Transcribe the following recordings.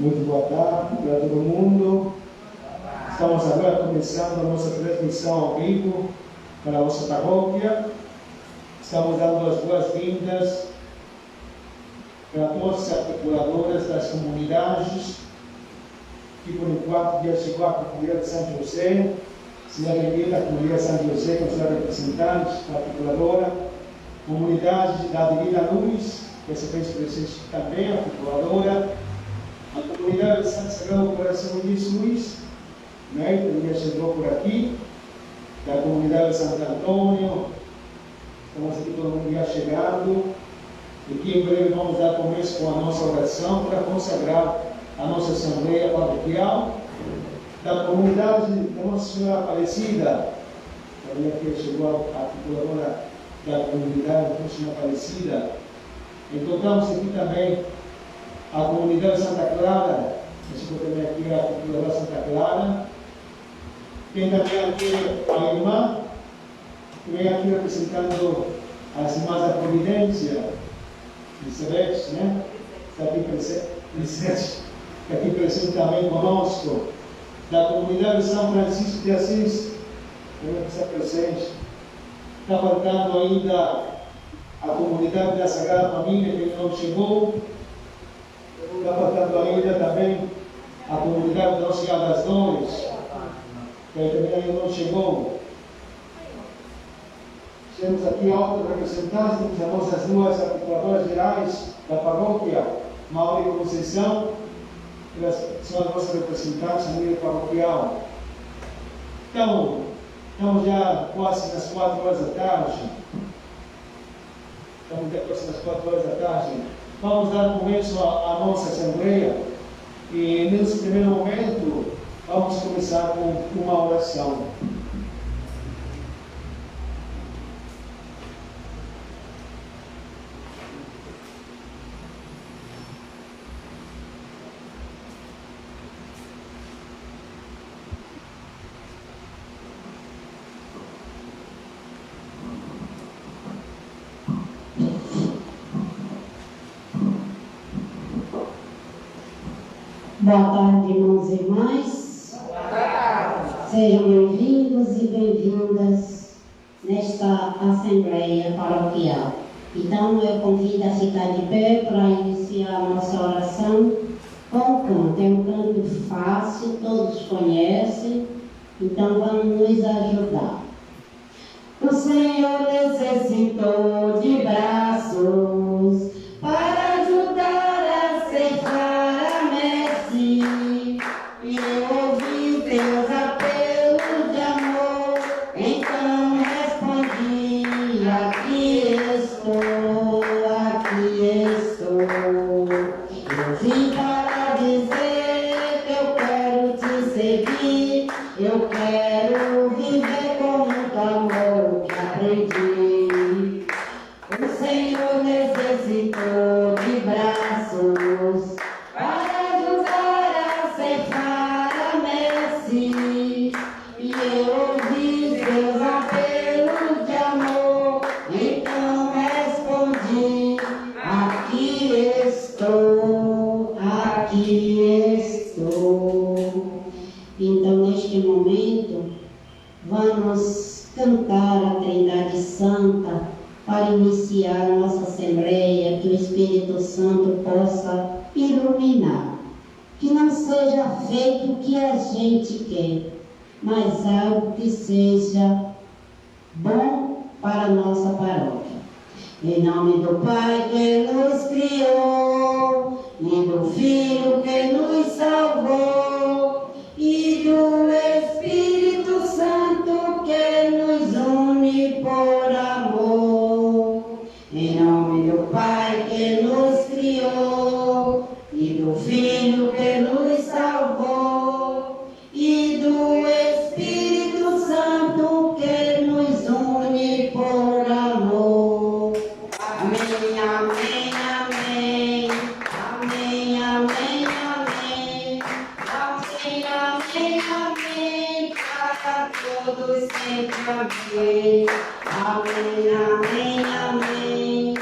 Muito boa tarde para todo mundo. Estamos agora começando a nossa transmissão ao vivo para a nossa paróquia. Estamos dando as boas-vindas para todas as articuladoras das comunidades, que por enquanto dia chegou a comunidade de São José. Seja bem-vinda à comunidade de São José, com seus representantes, a articuladora. Comunidade da Divina Luz, que se fez presente também, a articuladora. A comunidade de Santo Sagrado Coração de Jesus, né, que já chegou por aqui, da comunidade de Santo Antônio, estamos aqui todo mundo já chegando, e que em breve vamos dar começo com a nossa oração para consagrar a nossa Assembleia Paroquial, da comunidade da Nossa Senhora Aparecida, também aqui chegou a articuladora da comunidade da Nossa Senhora Aparecida. Então estamos aqui também a comunidade de Santa Clara, chegou também aqui a articuladora Santa Clara. Tem também aqui a irmã, que vem aqui representando as irmãs da Providência, Elizabeth, né? Está aqui presente, está aqui presente também conosco. Da comunidade de São Francisco de Assis, também está presente. Está faltando ainda a comunidade da Sagrada Família, que não chegou. Está faltando ainda também a comunidade da Nossa Senhora das Dores, que também ainda não chegou. Temos aqui outros representantes, temos as nossas duas articuladoras gerais da paróquia, Mauro e Conceição, elas são as nossas representantes no nível paroquial. Então, estamos já quase nas 4 horas da tarde. Estamos já quase nas 4 horas da tarde. Vamos dar começo à nossa Assembleia e, nesse primeiro momento, vamos começar com uma oração. Boa tarde, irmãos e irmãs. Boa tarde. Sejam bem-vindos e bem-vindas nesta Assembleia Paroquial. Então, eu convido a ficar de pé para iniciar a nossa oração com o canto. É um canto fácil, todos conhecem, então vamos nos ajudar. O Senhor necessitou de braços para ajudar a ceifar a messe, e eu ouvi teus apelos de amor, então respondi: aqui estou, aqui estou. Eu vim para dizer que eu quero te seguir, eu quero viver com muito amor que aprendi. O Senhor necessitou de braços para ajudar a ceifar a messe, e eu ouvi seus apelos de amor, então respondi: aqui estou, aqui estou. Então, neste momento, vamos cantar a Trindade Santa para iniciar a nossa Assembleia, que o Espírito Santo possa iluminar, que não seja feito o que a gente quer, mas algo que seja bom para a nossa paróquia. Em nome do Pai que nos criou, e do Filho que nos salvou, e do Espírito Santo que nos une por amor. Em nome do Pai que nos criou, e do Filho que nos salvou, e do Espírito Santo que nos une por amor. Amém, amém, amém. Amém, amém, amém. Amém, amém, amém. Para todos sempre amém. Amém, amém, amém.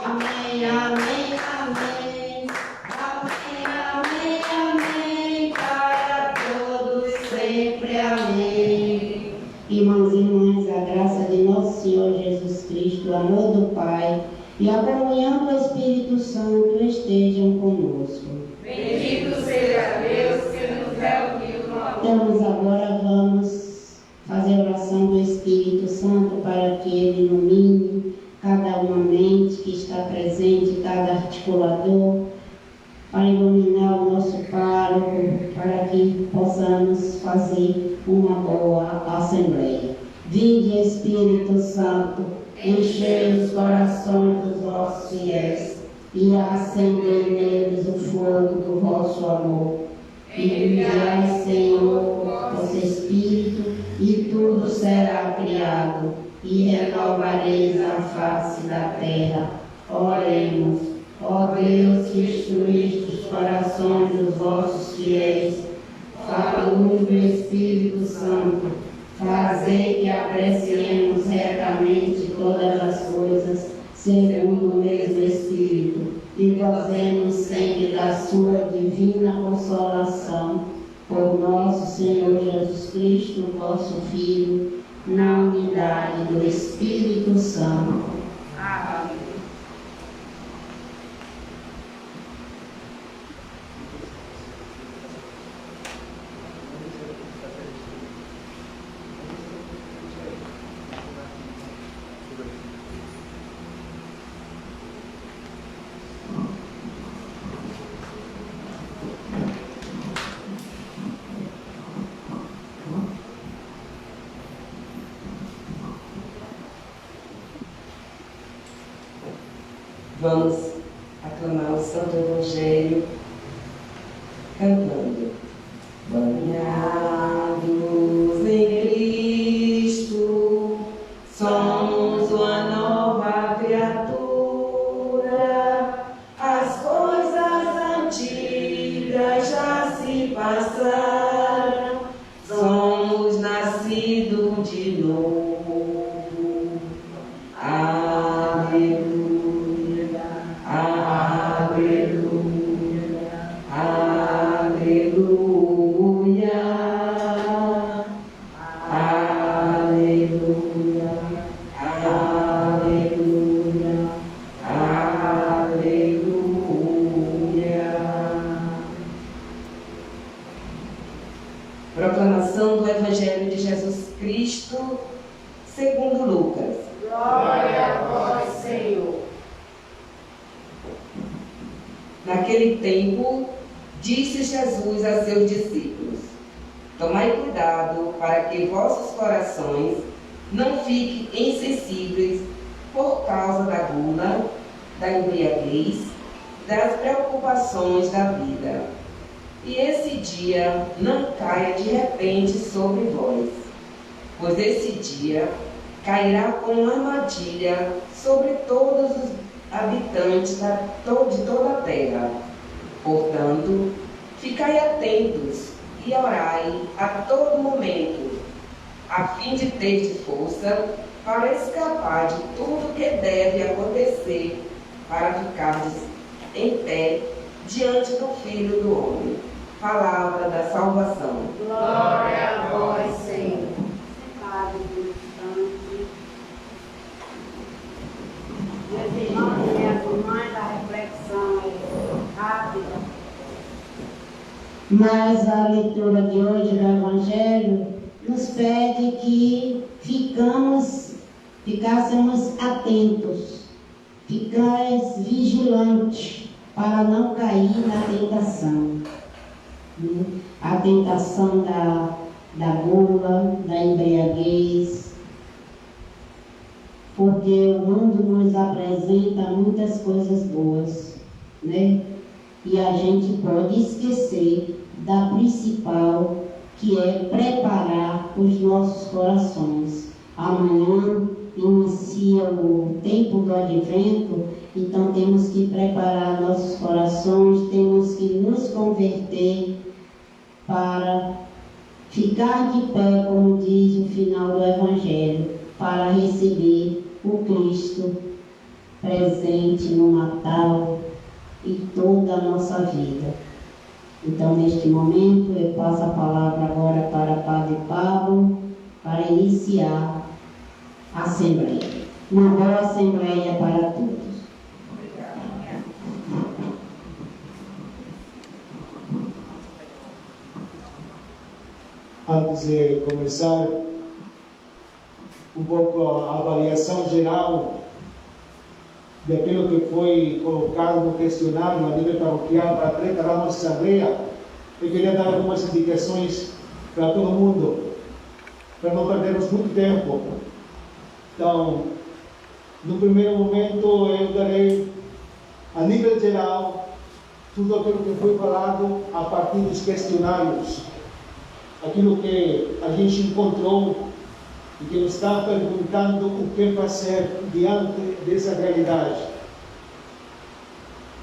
Amém, amém, amém. Amém, amém, amém. Para todos sempre amém. Irmãos e irmãs, a graça de nosso Senhor Jesus Cristo, o amor do Pai e a comunhão do Espírito Santo estejam conosco. Bendito seja Deus que nos reuniu no amor. Então, agora vamos fazer a oração do Espírito Santo para que Ele ilumine cada uma mente que está presente, cada articulador, para iluminar o nosso pároco, para que possamos fazer uma boa assembleia. Vinde, Espírito Santo, enchei os corações dos vossos fiéis e acendei neles o fogo do vosso amor. Enviai, Senhor, vosso Espírito, e tudo será criado, e renovareis a face da terra. Oremos. Ó Deus, que instruíste os corações dos vossos fiéis, à luz do Espírito Santo, fazei que apreciemos retamente todas as coisas, segundo o mesmo Espírito, e gozemos sempre da sua divina consolação. Por nosso Senhor Jesus Cristo, vosso Filho, na unidade do Espírito Santo. Amém. Vamos aclamar o Santo Evangelho cantando. Banhados em Cristo, somos uma nova criatura. As coisas antigas já se passaram, somos nascidos de novo. Aleluia. Proclamação do Evangelho de Jesus Cristo, segundo Lucas. Glória a vós, Senhor. Naquele tempo, disse Jesus a seus discípulos: tomai cuidado para que vossos corações não fiquem insensíveis por causa da gula, da embriaguez, das preocupações da vida. E esse dia não caia de repente sobre vós, pois esse dia cairá como uma armadilha sobre todos os habitantes de toda a terra. Portanto, ficai atentos e orai a todo momento, a fim de ter força para escapar de tudo que deve acontecer, para ficardes em pé diante do Filho do Homem. Palavra da salvação. Glória a vós, Senhor. Padre do instante. Meus irmãos e minhas irmãs, a reflexão é rápida. Mas a leitura de hoje do Evangelho nos pede que ficássemos atentos, ficais vigilantes para não cair na tentação. A tentação da gula, da embriaguez, porque o mundo nos apresenta muitas coisas boas, né? E a gente pode esquecer da principal, que é preparar os nossos corações. Amanhã inicia o tempo do advento, então temos que preparar nossos corações, temos que nos converter para ficar de pé, como diz o final do Evangelho, para receber o Cristo presente no Natal e toda a nossa vida. Então, neste momento, eu passo a palavra agora para o Padre Pablo, para iniciar a Assembleia. Uma boa Assembleia para todos. Antes de começar, um pouco a avaliação geral daquilo que foi colocado no questionário a nível paroquial para preparar a nossa assembleia. Eu queria dar algumas indicações para todo mundo, para não perdermos muito tempo. Então, no primeiro momento, eu darei, a nível geral, tudo aquilo que foi falado a partir dos questionários, aquilo que a gente encontrou e que nos está perguntando o que fazer diante dessa realidade.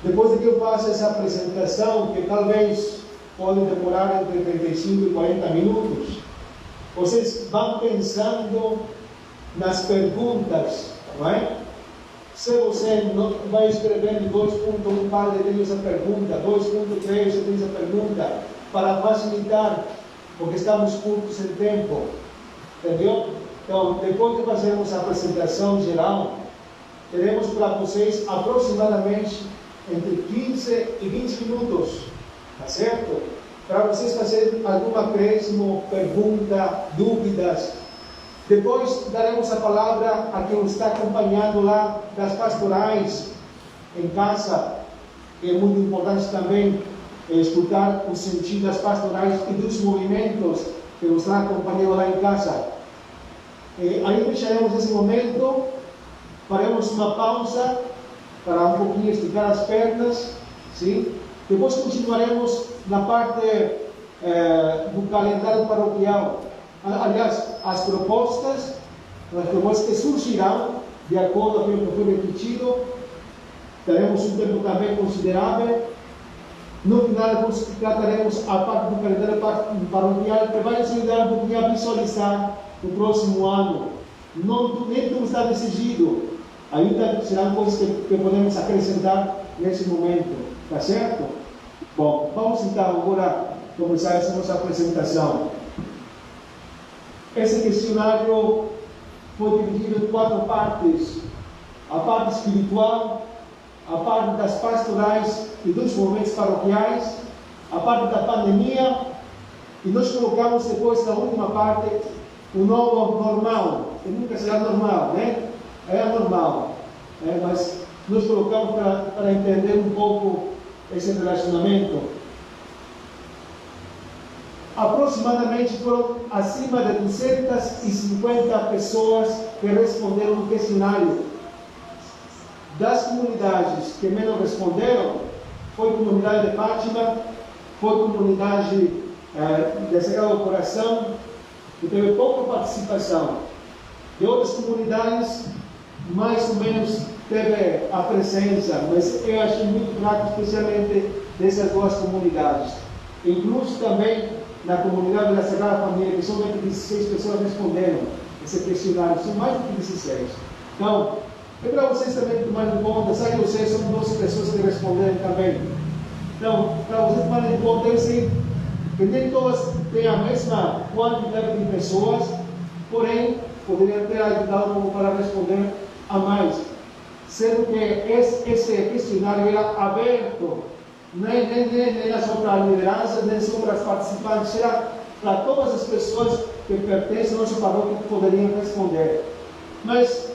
Depois de que eu faço essa apresentação, que talvez pode demorar entre 35 e 40 minutos, vocês vão pensando nas perguntas, não é? Se você não vai escrevendo 2.1, Padre, tem essa pergunta, 2.3, eu tenho essa pergunta, para facilitar, porque estamos curtos em tempo, entendeu? Então, depois de fazermos a apresentação geral, teremos para vocês aproximadamente entre 15 e 20 minutos, tá certo? Para vocês fazerem algum acréscimo, pergunta, dúvidas. Depois daremos a palavra a quem está acompanhando lá das pastorais em casa, que é muito importante também escutar o sentido das pastorais e dos movimentos que nos está acompanhando lá em casa. Aí deixaremos esse momento, faremos uma pausa para um pouquinho esticar as pernas, sim? Depois continuaremos na parte do calendário paroquial. Aliás, as propostas que surgirão de acordo com o que foi repetido, teremos um tempo também considerável. No final, trataremos a parte do calendário paroquial, que vai nos ajudar um pouquinho a visualizar o próximo ano. Nem tudo está decidido. Ainda serão coisas que podemos acrescentar nesse momento. Tá certo? Bom, vamos então agora começar essa nossa apresentação. Esse questionário foi dividido em 4 partes. A parte espiritual, a parte das pastorais e dos movimentos paroquiais, a parte da pandemia, e nós colocamos depois na última parte o novo normal, que nunca será normal, né? É anormal, mas nós colocamos para entender um pouco esse relacionamento. Aproximadamente foram acima de 250 pessoas que responderam no questionário. Das comunidades que menos responderam, foi a comunidade de Fátima, foi a comunidade de Sagrado Coração, que teve pouca participação. De outras comunidades, mais ou menos teve a presença, mas eu achei muito fraco, especialmente dessas 2 comunidades. Incluso também na comunidade da Sagrada Família, que somente 16 pessoas responderam esse questionário, são mais do que 16. Então, é para vocês também tomarem em conta, sabe que vocês são 12 pessoas que responderam também. Então, para vocês tomarem em conta, eu sei que nem todas têm a mesma quantidade de pessoas, porém, poderiam ter ajudado como para responder a mais. Sendo que esse questionário era aberto nem só para a liderança, nem só para os participantes, será para todas as pessoas que pertencem à nossa paróquia que poderiam responder. Mas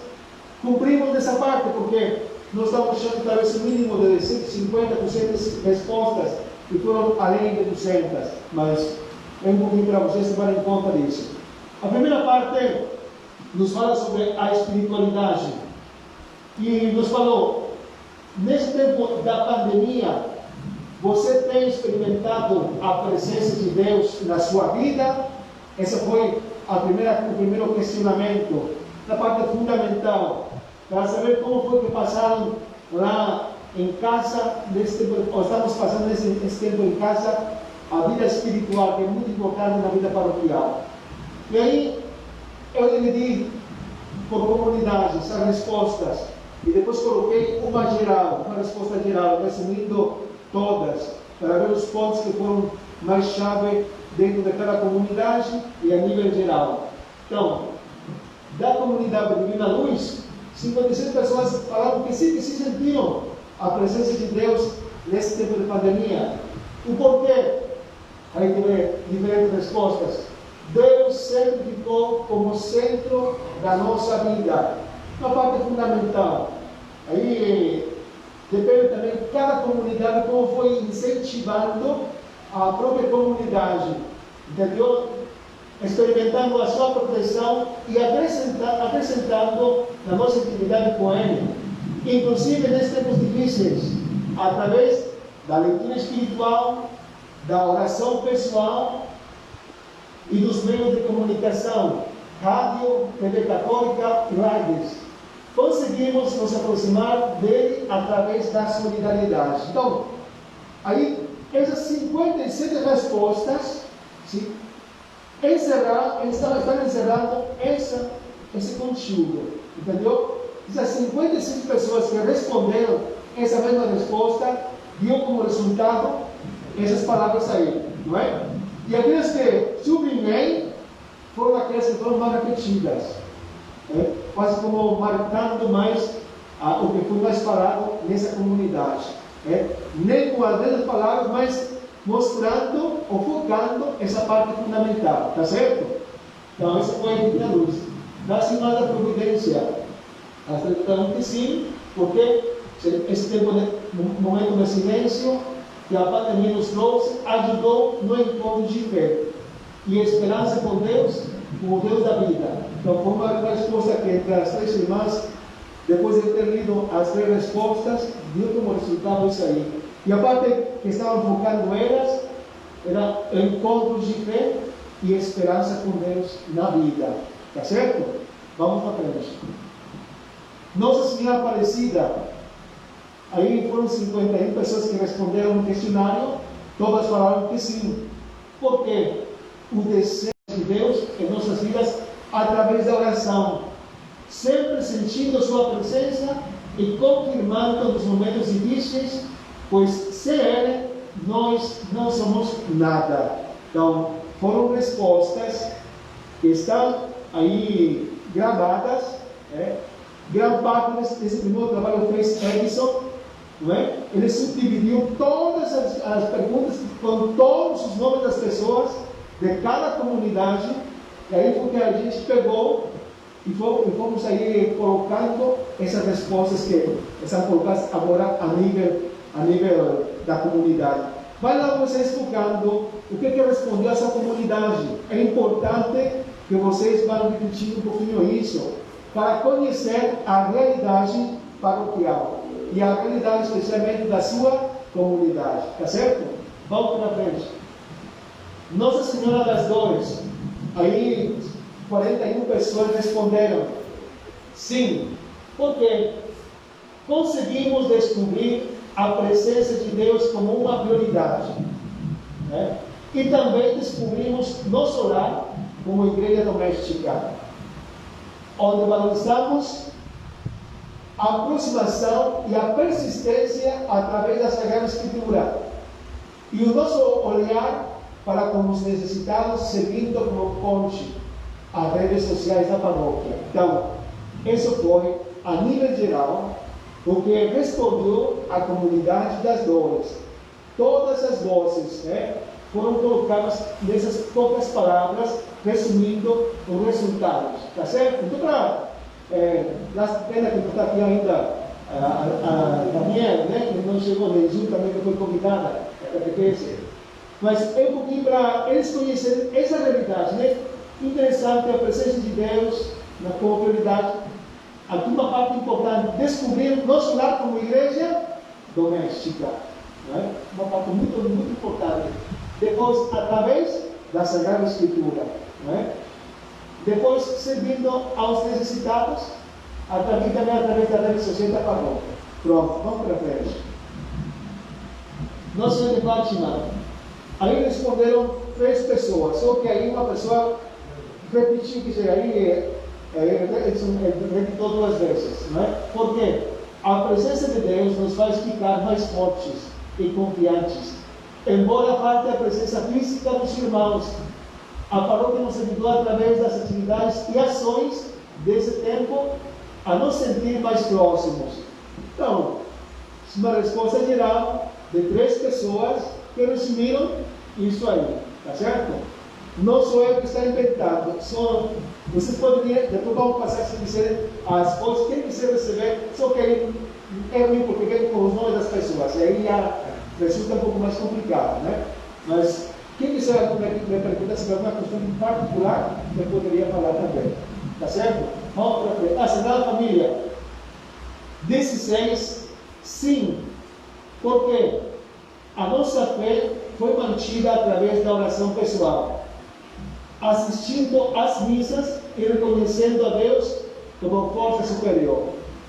cumprimos dessa parte, porque nós estamos achando talvez o mínimo de 150, 200 respostas, e foram além de 200, mas é um pouquinho para vocês tomarem conta disso. A primeira parte nos fala sobre a espiritualidade, e nos falou, nesse tempo da pandemia, você tem experimentado a presença de Deus na sua vida? Esse foi o primeiro questionamento, na parte fundamental, para saber como foi que passaram lá em casa, ou estamos passando nesse tempo em casa, a vida espiritual, que é muito importante na vida paroquial. E aí, eu dividi por comunidades as respostas, e depois coloquei uma resposta geral, resumindo todas, para ver os pontos que foram mais chave dentro de cada comunidade e a nível geral. Então, da comunidade Divina Luz, 56 pessoas falaram que sim, que se sentiram a presença de Deus nesse tempo de pandemia. O porquê? Aí tem diferentes respostas. Deus sempre ficou como centro da nossa vida. Uma parte fundamental. Aí depende também de cada comunidade como foi incentivando a própria comunidade, entendeu? Experimentando a sua proteção e acrescentando na nossa intimidade com Ele, inclusive nesses tempos difíceis, através da leitura espiritual, da oração pessoal e dos meios de comunicação, rádio, TV católica e lives. Conseguimos nos aproximar dele através da solidariedade. Então, aí, essas 57 respostas, sim, estão encerrando esse conteúdo, entendeu? Essas 55 pessoas que responderam essa mesma resposta, deu como resultado essas palavras aí, não é? E aquelas que sublinhei foram aquelas que foram mais repetidas. Quase como marcando mais o que foi mais falado nessa comunidade. Nem com as mesmas palavras, mas mostrando ou focando essa parte fundamental. Tá certo? Então, essa foi a Divina Luz. Da Semana da Providência, acreditaram que sim, porque esse tempo momento de silêncio que a pandemia nos trouxe ajudou no encontro de fé e esperança com Deus, com o Deus da vida. Então, foi uma resposta que entre as três irmãs, depois de ter lido as três respostas, deu como resultado isso aí. E a parte que estavam focando elas era encontros de fé e esperança com Deus na vida. Tá certo? Vamos para frente. Nossa Senhora Aparecida, aí foram 51 pessoas que responderam no questionário, todas falaram que sim. Por quê? O desejo de Deus em nossas vidas através da oração, sempre sentindo sua presença e confirmando nos momentos difíceis, pois sem Ele nós não somos nada. Então, foram respostas que estão aí gravadas. Grande parte desse primeiro trabalho fez Edison, não é? Ele subdividiu todas as perguntas com todos os nomes das pessoas de cada comunidade, e aí foi que a gente pegou e fomos aí colocando essas respostas que estão colocadas agora a nível da comunidade. Vai lá vocês focando o que respondeu essa comunidade. É importante que vocês vão repetindo um pouquinho isso, para conhecer a realidade paroquial e a realidade especialmente da sua comunidade. Tá certo? Vamos para frente. Nossa Senhora das Dores, aí 41 pessoas responderam sim, porque conseguimos descobrir a presença de Deus como uma prioridade, né? E também descobrimos nosso lar como igreja doméstica, onde valorizamos a aproximação e a persistência através da Sagrada Escritura e o nosso olhar para com os necessitados, servindo como ponte às redes sociais da paróquia. Então, isso foi, a nível geral, o que respondeu a comunidade das dores. todas as vozes, né, foram colocadas nessas poucas palavras, resumindo os resultados. Tá certo? Então, pena que não está aqui ainda a Daniela, né, que não chegou nem juntamente foi convidada a catequese. Mas é um pouquinho para eles conhecerem essa realidade, né? Interessante a presença de Deus na tua prioridade. Aqui uma parte importante, descobrir nosso lar como igreja doméstica. Né? Uma parte muito, muito importante. Depois, através da Sagrada Escritura. Né? Depois, servindo aos necessitados, também através da rede social da paróquia. Pronto, vamos para frente. Nossa Senhora de Fátima. Aí responderam 3 pessoas, só que aí uma pessoa repetiu que aí repetiu 2 vezes, não é? Porque a presença de Deus nos faz ficar mais fortes e confiantes. Embora falte a presença física dos irmãos, a paróquia nos ajudou através das atividades e ações desse tempo a nos sentir mais próximos. Então, uma resposta geral de 3 pessoas que resumiram isso aí, tá certo? Não sou eu que está inventando, vocês poderiam, depois vamos passar se quiserem as coisas, quem quiser receber, só que aí é ruim porque vem com os nomes das pessoas, e aí resulta um pouco mais complicado, né? Mas quem quiser me perguntar se alguma questão em particular, eu poderia falar também, tá certo? Vamos para frente. A Sagrada Família, 16, sim, porque a nossa fé foi mantida através da oração pessoal, assistindo às missas e reconhecendo a Deus como força superior.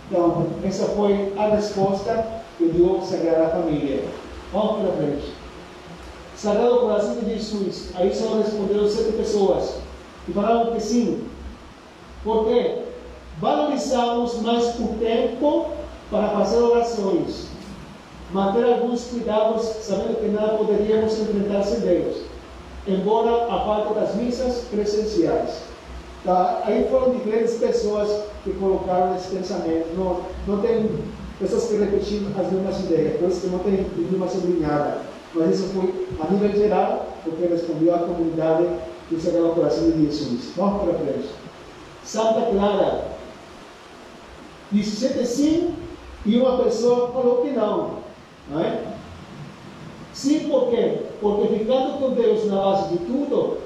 Então, essa foi a resposta que deu a Sagrada Família. Vamos para frente. Sagrado Coração de Jesus, aí só responderam 7 pessoas e falaram que sim, porque valorizamos mais o tempo para fazer orações, manter alguns cuidados, sabendo que nada poderíamos enfrentar sem Deus, embora a falta das missas presenciais. Tá? Aí foram diferentes pessoas que colocaram esse pensamento. Não tem pessoas que repetiram as mesmas ideias, pessoas que não têm nenhuma sublinhada. Mas isso foi a nível geral, porque respondeu à comunidade do Sagrado Coração de Jesus. Vamos para frente. Santa Clara, 17 sim, e uma pessoa falou que não. Não é? Sim, por quê? Porque ficando com Deus na base de tudo,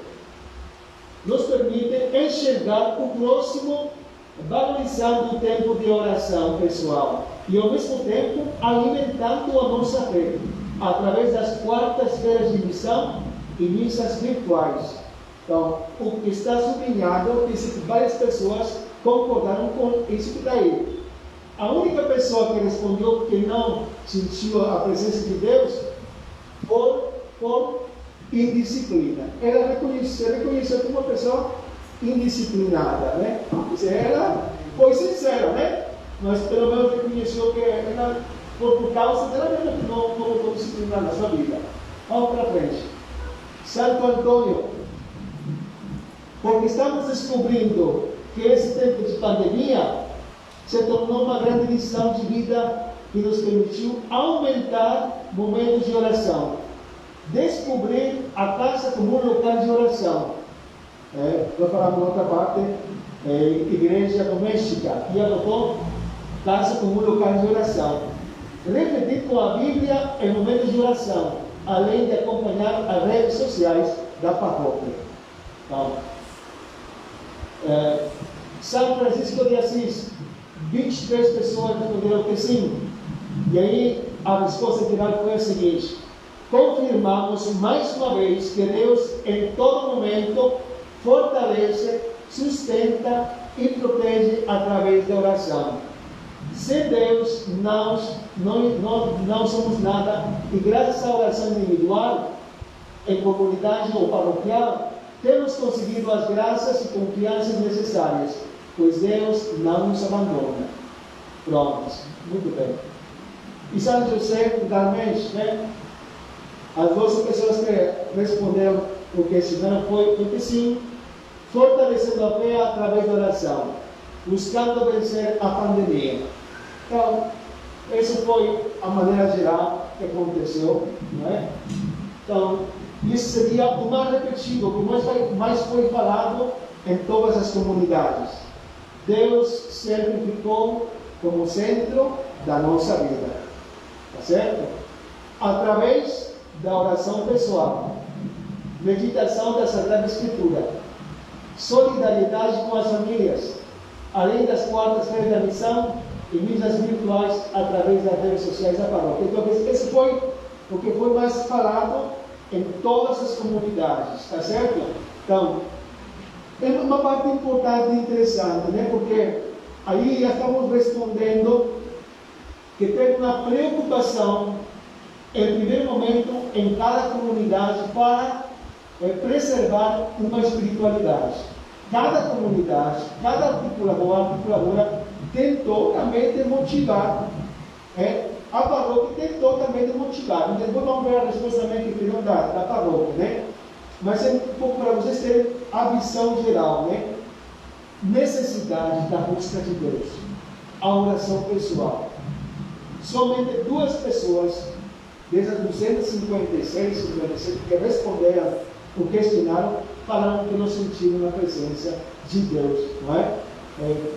nos permite enxergar o próximo, valorizando o tempo de oração pessoal e, ao mesmo tempo, alimentando a nossa fé através das quartas-feiras de missão e missas virtuais. Então, o que está sublinhado, que várias pessoas concordaram com isso que está aí. A única pessoa que respondeu que não sentiu a presença de Deus por indisciplina. Ela reconheceu como uma pessoa indisciplinada, né? Ela foi sincera, né? Mas pelo menos reconheceu que ela, por causa dela mesma, que não colocou disciplina na sua vida. Vamos para frente. Santo Antônio, porque estamos descobrindo que esse tempo de pandemia se tornou uma grande lição de vida que nos permitiu aumentar momentos de oração, descobrir a casa como um local de oração. Vou falar por outra parte, igreja doméstica, e adotou casa como um local de oração. Refletir com a Bíblia em momentos de oração, além de acompanhar as redes sociais da paróquia. Então, São Francisco de Assis, 23 pessoas responderam que sim. E aí a resposta final foi a seguinte: confirmamos mais uma vez que Deus em todo momento fortalece, sustenta e protege através da oração. Sem Deus nós não somos nada, e graças à oração individual, em comunidade ou paroquial, temos conseguido as graças e confianças necessárias, pois Deus não nos abandona. Pronto, muito bem. E São José, finalmente, né? As 12 pessoas que responderam o que estiveram foi porque sim, fortalecendo a fé através da oração, buscando vencer a pandemia. Então, Essa foi a maneira geral que aconteceu, não é? Então, isso seria o mais repetido, o que mais foi falado em todas as comunidades. Deus sempre ficou como centro da nossa vida, tá certo? Através da oração pessoal, meditação da Sagrada Escritura, solidariedade com as famílias, além das quartas-feiras da missão e missas virtuais através das redes sociais da paróquia. Então, esse foi o que foi mais falado em todas as comunidades, tá certo? Então, é uma parte importante e interessante, né? Porque aí já estamos respondendo que tem uma preocupação, em primeiro momento, em cada comunidade para preservar uma espiritualidade. Cada comunidade, cada articuladora tentou também de motivar, a paróquia tentou também de motivar. Depois vamos ver a resposta também que virou da paróquia, né? Mas é um pouco para vocês terem a visão geral, né? Necessidade da busca de Deus, a oração pessoal. Somente 2 pessoas, dessas 256, 57, que responderam o questionário, falaram que não sentiram a presença de Deus, não é?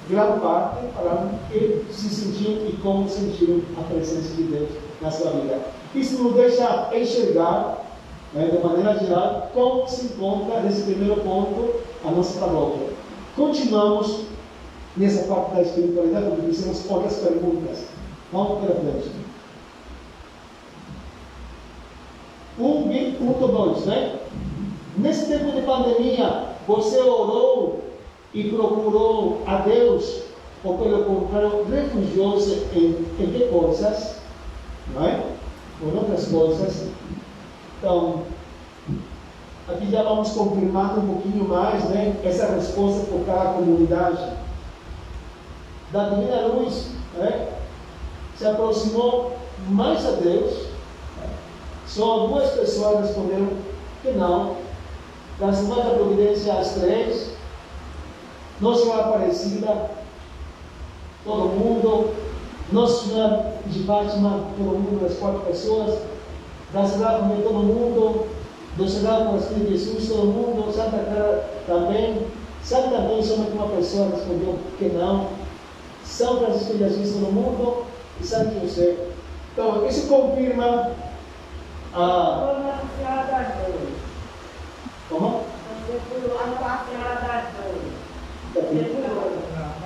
Grande parte falaram que se sentiam e como sentiram a presença de Deus na sua vida. Isso nos deixa enxergar, de maneira geral, como se encontra nesse primeiro ponto a nossa paróquia. Continuamos nessa parte da espiritualidade, porque fizemos outras perguntas. Vamos para frente. 1.2, né? Nesse tempo de pandemia, você orou e procurou a Deus, ou pelo contrário, refugiou-se em que coisas? Não é? Ou em outras coisas. Então, aqui já vamos confirmando um pouquinho mais, né, essa resposta por cada comunidade. Da Divina Luz, né, se aproximou mais a Deus. Só 2 pessoas responderam que não. Da Semana da Providência, as 3. Nossa Senhora Aparecida, todo mundo. Nossa Senhora de Fátima, todo mundo, as 4 pessoas. Da Sagrada Família, todo mundo. Do Sagrado Coração de Jesus, todo mundo. Santa Clara também. Santa também, somente uma pessoa respondeu que não. São Francisco de Assis, todo mundo. E Santo José. Então, isso confirma a... Como?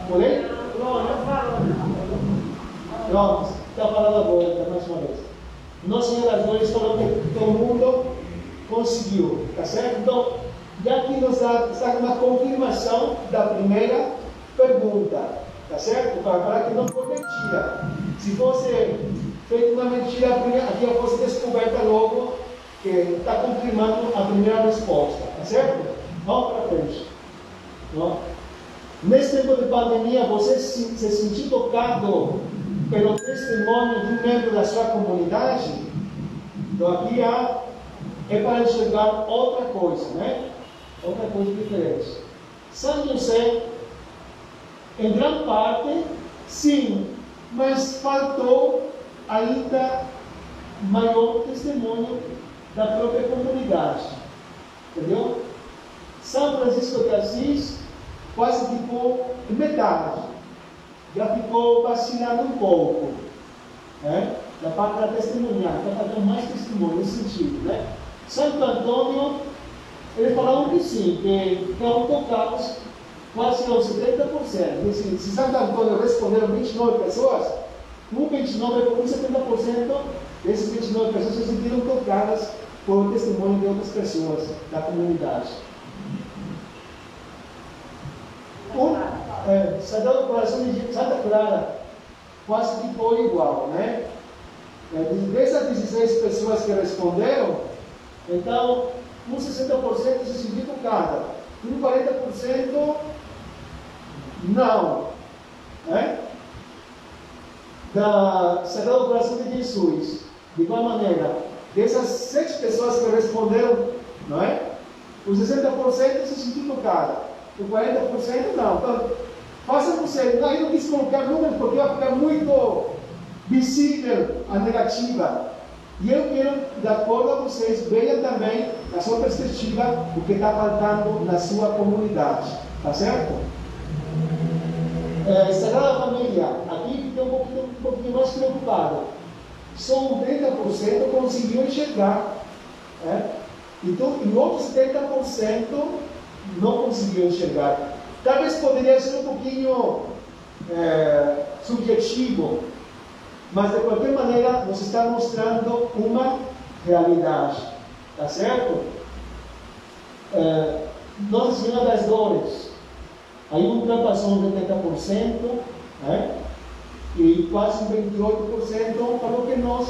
Por aí? Pronto, está falando agora, mais uma vez. Nossa Senhora das Dores falou que todo mundo conseguiu, tá certo? Então, já aqui nos dá uma confirmação da primeira pergunta, tá certo? Para falar que não foi mentira. Se fosse feita uma mentira, aqui fosse descoberta logo, que está confirmando a primeira resposta, tá certo? Vamos para frente. Não? Nesse tempo de pandemia, você se sentiu tocado pelo testemunho de um membro da sua comunidade? Então aqui é para enxergar outra coisa, né? Outra coisa diferente. São José, em grande parte, sim, mas faltou ainda maior testemunho da própria comunidade. Entendeu? São Francisco de Assis quase ficou metade. Já ficou vacilando um pouco. Né? Da parte da testemunhar, está dando mais testemunho nesse sentido. Né? Santo Antônio, eles falaram que sim, que foram tocados quase aos 70%. Se Santo Antônio responderam 29 pessoas, um 29 por 70% desses 29 pessoas se sentiram tocadas por testemunho de outras pessoas da comunidade. Sagrado Coração de Santa Clara quase que foi igual, né? Dessas 16 pessoas que responderam, então, um 60% se sentiu tocada, um 40% não, né? Da Sagrado Coração de Jesus, de igual maneira, dessas 7 pessoas que responderam, não é? Os 60% se sentiu tocada, o 40% não. Então, faça você, eu não quis colocar números porque vai ficar muito visível a negativa. E eu quero, de acordo a vocês, vejam também, na sua perspectiva, o que está faltando na sua comunidade. Tá certo? Sagrada Família, aqui fiquei um pouquinho mais preocupado. Só um 30% conseguiu enxergar. Então, e outros 70% não conseguiu enxergar. Talvez poderia ser um pouquinho subjetivo, mas de qualquer maneira nos está mostrando uma realidade. Tá certo? Nossa Senhora das Dores, aí ultrapassou um 70%, e quase um 28% falou que não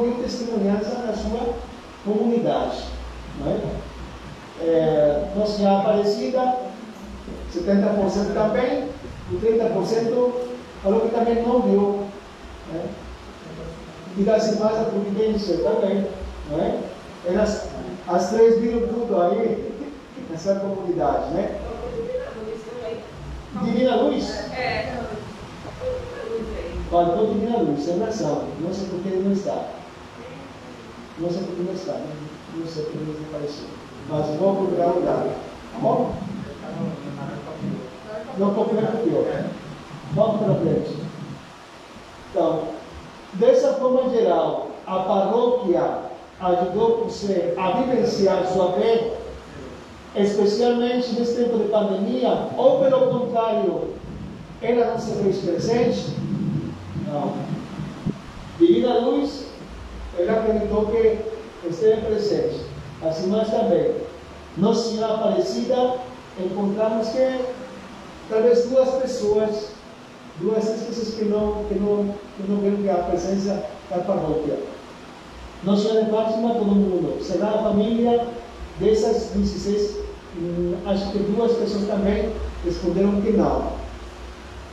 viu testemunhança na sua comunidade. Nossa Senhora Aparecida, 70% também, e 30% falou que também não viu. E das irmãs da Providência também. Elas, as três viram tudo aí nessa comunidade. Divina Luz? Faltou Divina Luz, sem razão. Não sei por que ele não está. Não sei por que não está. Não sei por que ele não apareceu. Mas vou procurar o dado. Tá bom? Não copiou. Vamos para frente. Então, dessa forma geral, a paróquia ajudou você a vivenciar sua fé, especialmente nesse tempo de pandemia, ou pelo contrário, ela não se fez presente? Não. Divina Luz, ela acreditou que esteve presente. As irmãs também. Nossa Senhora Aparecida, encontramos que talvez duas pessoas que não viram a presença da paróquia. Nossa Senhora de Fátima, todo mundo. Sagrada Família, dessas 16, acho que duas pessoas também responderam que não.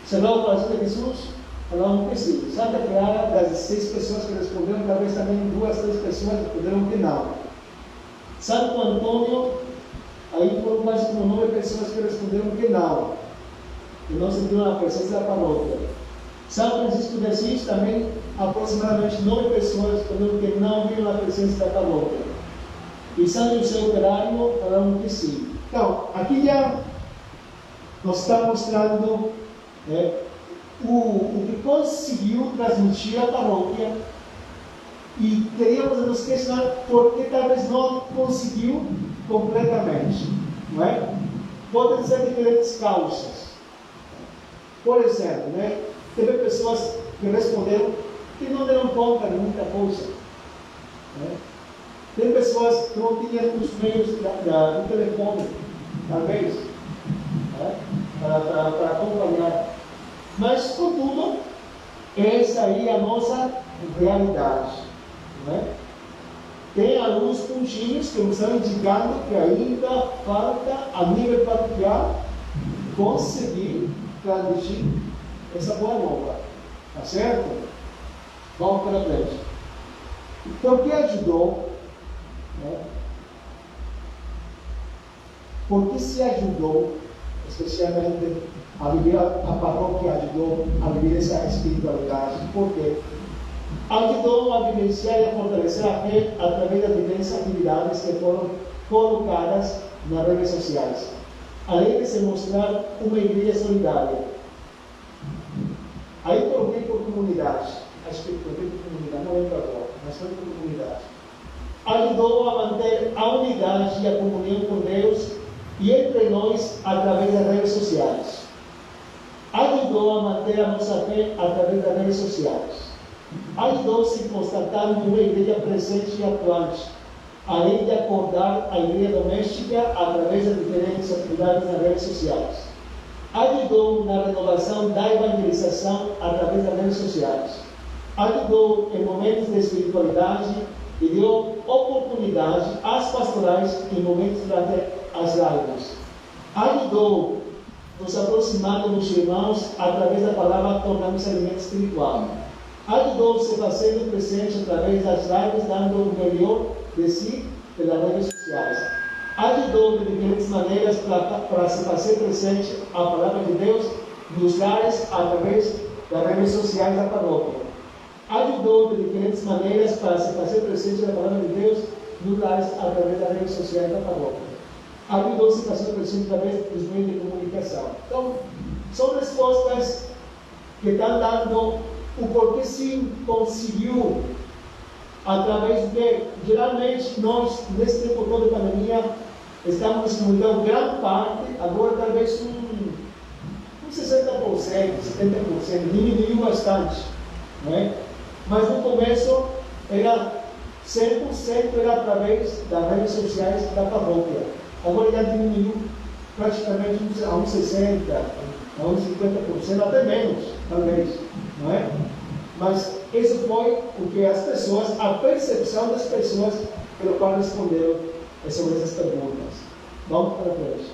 Sagrado Coração de Jesus, falaram que sim. Santa Clara, das 16 pessoas que responderam, talvez também 2, 3 pessoas responderam que não. Santo Antônio, aí foram quase como 9 pessoas que responderam que não. E não sentiram a presença da paróquia. São Francisco de Assis também, aproximadamente 9 pessoas responderam que não viram a presença da paróquia. E São José Operário falaram que sim. Então, aqui já nos está mostrando o que conseguiu transmitir a paróquia, e queríamos nos questionar por que talvez não conseguiu completamente. Não é? Podem ser diferentes causas. Por exemplo, teve pessoas que responderam que não deram conta de muita coisa. Tem pessoas que não tinham os meios do telefone, talvez, para acompanhar. Mas, contudo, essa aí é a nossa realidade. Tem alguns pontinhos que nos estão indicando que ainda falta, a nível paroquial, conseguir transmitir essa boa nova. Tá certo? Vamos para frente. Então, o que ajudou? Por que se ajudou, especialmente a viver, a paróquia ajudou a viver essa espiritualidade? Por quê? Ajudou a vivenciar e a fortalecer a fé através das diversas atividades que foram colocadas nas redes sociais, além de se mostrar uma igreja solidária. Aí coloquei por comunidade, acho que coloquei por comunidade, não lembro agora, mas foi por comunidade. Ajudou a manter a unidade e a comunhão com Deus e entre nós através das redes sociais. Ajudou a manter a nossa fé através das redes sociais. Ajudou-se a constatar uma igreja presente e atuante, além de acordar a igreja doméstica através das diferentes atividades nas redes sociais. Ajudou na renovação da evangelização através das redes sociais. Ajudou em momentos de espiritualidade e deu oportunidade às pastorais em momentos durante as lives. Ajudou nos aproximar dos irmãos através da palavra, tornando-se alimento espiritual. Ajudou-se fazendo presente através das lives, dando o melhor de si pelas redes sociais. Ajudou de diferentes maneiras para se fazer presente a palavra de Deus nos lares através das redes sociais da paróquia. ajudou de diferentes maneiras para se fazer presente na palavra de Deus nos lares através das redes sociais da paróquia. Ajudou a se fazer presente através dos meios de comunicação. Então, são respostas que estão dando o porquê sim conseguiu, através de, geralmente, nós, nesse tempo todo de pandemia, estamos distribuindo grande parte, agora talvez um 60%, 70%, diminuiu bastante, não é? Mas no começo era 100% era através das redes sociais da paróquia. Agora já diminuiu praticamente a uns 60%, a uns 50%, até menos, talvez, não é? Mas isso foi o que as pessoas, a percepção das pessoas pelo qual responderam sobre essas perguntas. Vamos para frente.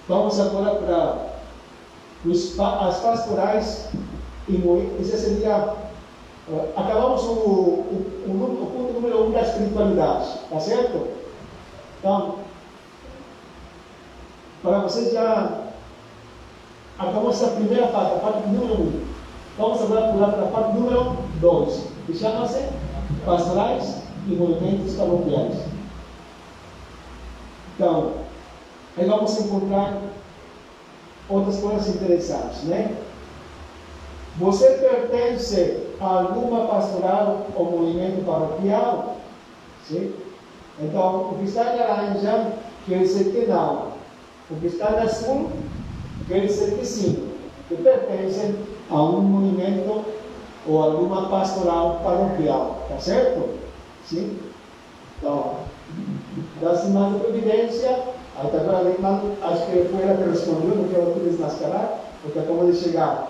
Vamos agora para as pastorais e isso seria. Acabamos o ponto número 1 da espiritualidade, tá certo? Então, para vocês já acabamos essa primeira parte, a parte número 1. Vamos agora pular para a parte número 2, que chama-se pastorais e movimentos paroquiais. Então, aí vamos encontrar outras coisas interessantes, né? Você pertence a alguma pastoral ou movimento paroquial? Sim? Então, o que está em laranja quer dizer que não. O que está em azul quer dizer que sim, que pertencem a um movimento ou alguma pastoral paroquial, tá certo? Sim? Então, das irmãs de providência, até agora a irmã, acho que foi ela que respondeu, não quero desmascarar, porque acabou de chegar.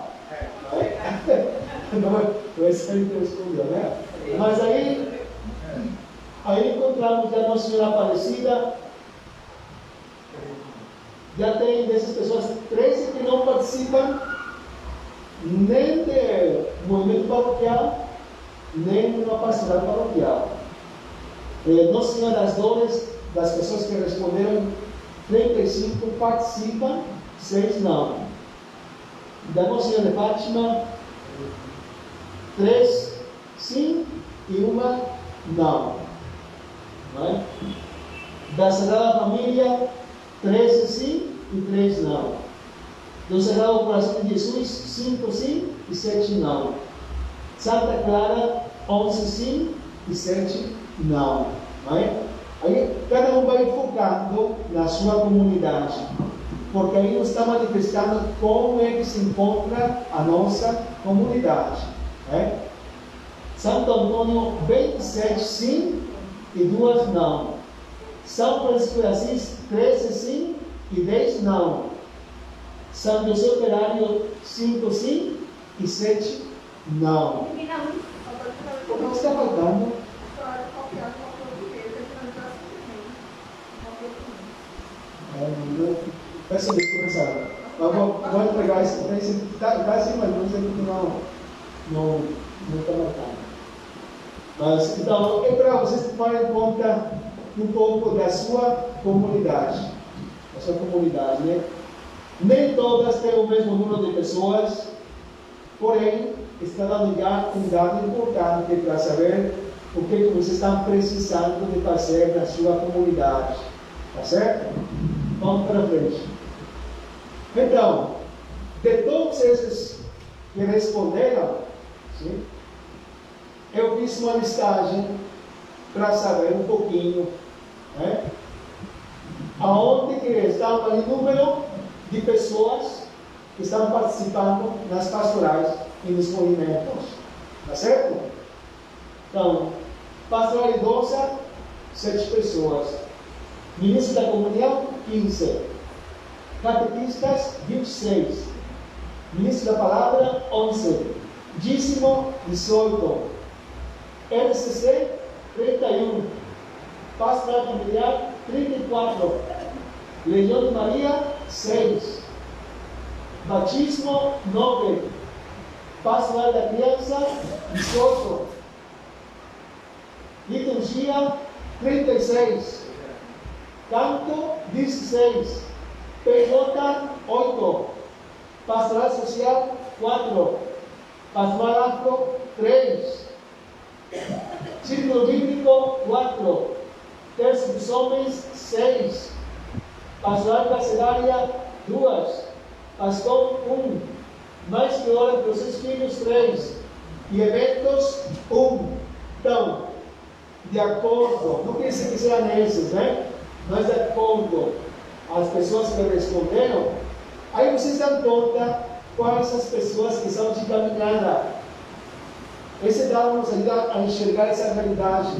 Não é sempre que respondeu, né? Mas aí encontramos a Nossa Senhora Aparecida. Já tem dessas pessoas 13 que não participam nem de movimento paroquial, nem de uma pastoral paroquial. Nossa Senhora das Dores, das pessoas que responderam, 35 participam, 6 não. Da Nossa Senhora de Fátima, 3 sim e uma não. Não é? Da Sagrada Família, 13 sim e 3 não. Do Sagrado Coração de Jesus, 5 sim e 7 não. Santa Clara, 11 sim e 7 não. Não é? Aí cada um vai focando na sua comunidade, porque aí nos está manifestando como é que se encontra a nossa comunidade. Né? Santo Antônio, 27 sim e 2 não. São Francisco de Assis, 13 sim e 10 não. São José Operário, 5 sim e 7 não. Como está faltando? Peço desculpa, vou entregar isso. Está assim, mas não sei que não está marcado. Mas, então, é para vocês tomarem conta um pouco da sua comunidade. Né? Nem todas têm o mesmo número de pessoas, porém, está dando já um dado importante para saber o que vocês estão precisando de fazer na sua comunidade. Tá certo? Vamos para frente. Então, de todos esses que responderam, sim, eu fiz uma listagem para saber um pouquinho, né, aonde que está o número de pessoas que estão participando nas pastorais e nos movimentos. Tá certo? Então, pastoral idosa, 7 pessoas. Ministro da Comunhão, 15. Catequistas, 26. Ministro da Palavra, 11. Dízimo, 18. RCC, 31. Pastoral Familiar, 34. Legião de Maria, 6. Batismo, 9. Pastoral da Criança, 18. Liturgia, 36. Canto, 16. PJ, 8. Pastoral Social, 4. Pastoral Afro, 3. Círculo Bíblico, 4. Terço dos Homens, 6. Pastoral Carcerária, 2. Pastor, 1. Mais que ora pelos seus filhos, 3. E eventos, 1. Então, de acordo, não quer dizer que sejam esses, né? Mas de acordo às pessoas que responderam, aí vocês dão conta quais as pessoas que são de caminhada. Esse dado nos ajuda a enxergar essa realidade.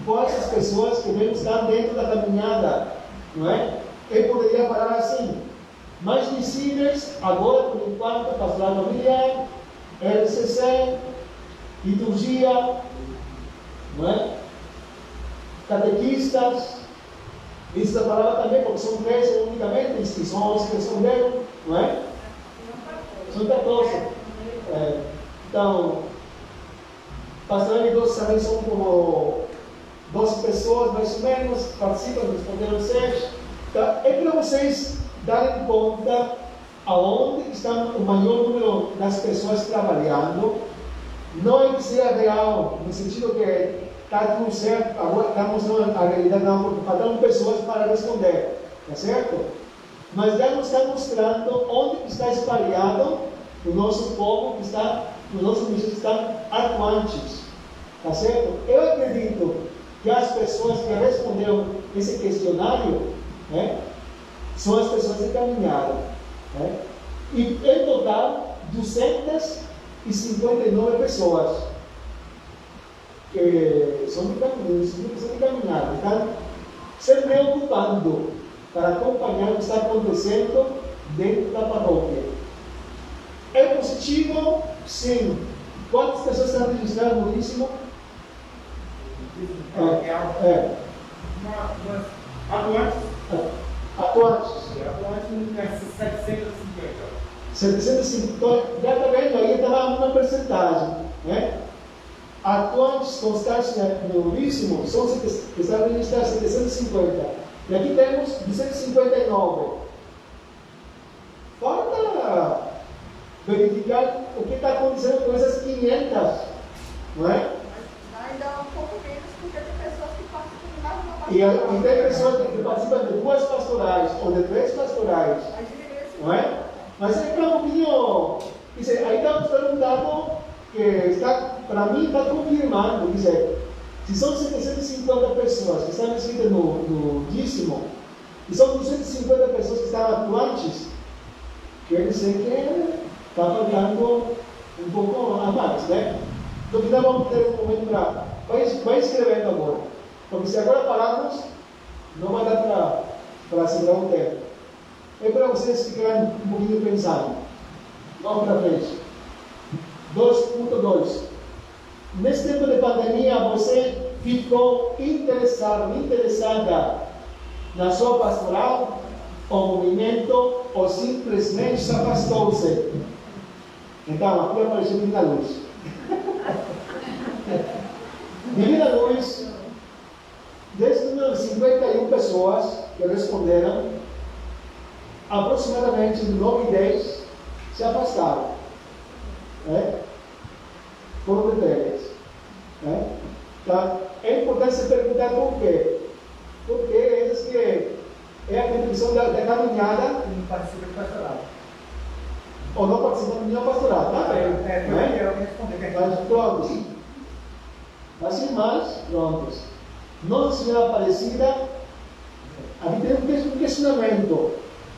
Quais as pessoas que mesmo estão dentro da caminhada, não é? Eu poderia falar assim, mais visíveis, agora por enquanto, pastoral familiar, LCC, liturgia, não é? Catequistas, isso da palavra também, porque são 13 unicamente, e são 11 que responderam, não é? São 14. Então, pastoral de idosos também são como 12 pessoas, mais ou menos, participam, responderam 6. Então, é para vocês darem conta aonde está o maior número das pessoas trabalhando. Não é que seja real, no sentido que está tudo certo, agora estamos na realidade, não, porque faltam pessoas para responder, tá certo? Mas já nos está mostrando onde está espalhado o nosso povo, que está, os nossos ministros estão atuantes, tá certo? Eu acredito que as pessoas que responderam esse questionário, né, são as pessoas de caminhada, né? E em total, 259 pessoas que são de caminhada, estão se preocupando para acompanhar o que está acontecendo dentro da paróquia. É positivo? Sim. Quantas pessoas estão registradas no dízimo? Atuantes. Atuantes, 750. 750, já está vendo? Aí estava uma percentagem, né? Atuantes constantes no dízimo são que estão registrados 750. E aqui temos 259. Falta verificar o que está acontecendo com essas 500, não é? Ainda um pouco menos, porque tem pessoas que participam de mais uma E pastoral. tem pessoas que participam de 2 pastorais ou de 3 pastorais, não é? Mas aí está um pouquinho. Aí estamos dando um dado que está, para mim, está confirmando. Quer dizer, se são 750 pessoas que estão inscritas no dízimo, e são 250 pessoas que estão atuantes, quer dizer que está faltando um pouco a mais, né? Então, nós vamos ter um momento para. Vai escrevendo agora. Porque se agora pararmos, não vai dar para segurar o tempo. É para vocês ficarem um pouquinho pensando. Vamos para frente. 2.2. Nesse tempo de pandemia, você ficou interessada na sua pastoral, ou movimento, ou simplesmente se afastou-se? Então, aqui apareceu Divina Luz. Divina Luz, desse número de 51 pessoas que responderam, aproximadamente 9 e 10 se afastaram. Foram de férias. Tá? É importante se perguntar por quê. Porque esses que é a contribuição da caminhada. Não participa de pastoral. Ou não participam de nenhuma pastoral, tá bem? Eu responder. Mas prontos. Assim mais, prontos. Nossa Senhora Aparecida, aqui tem um questionamento,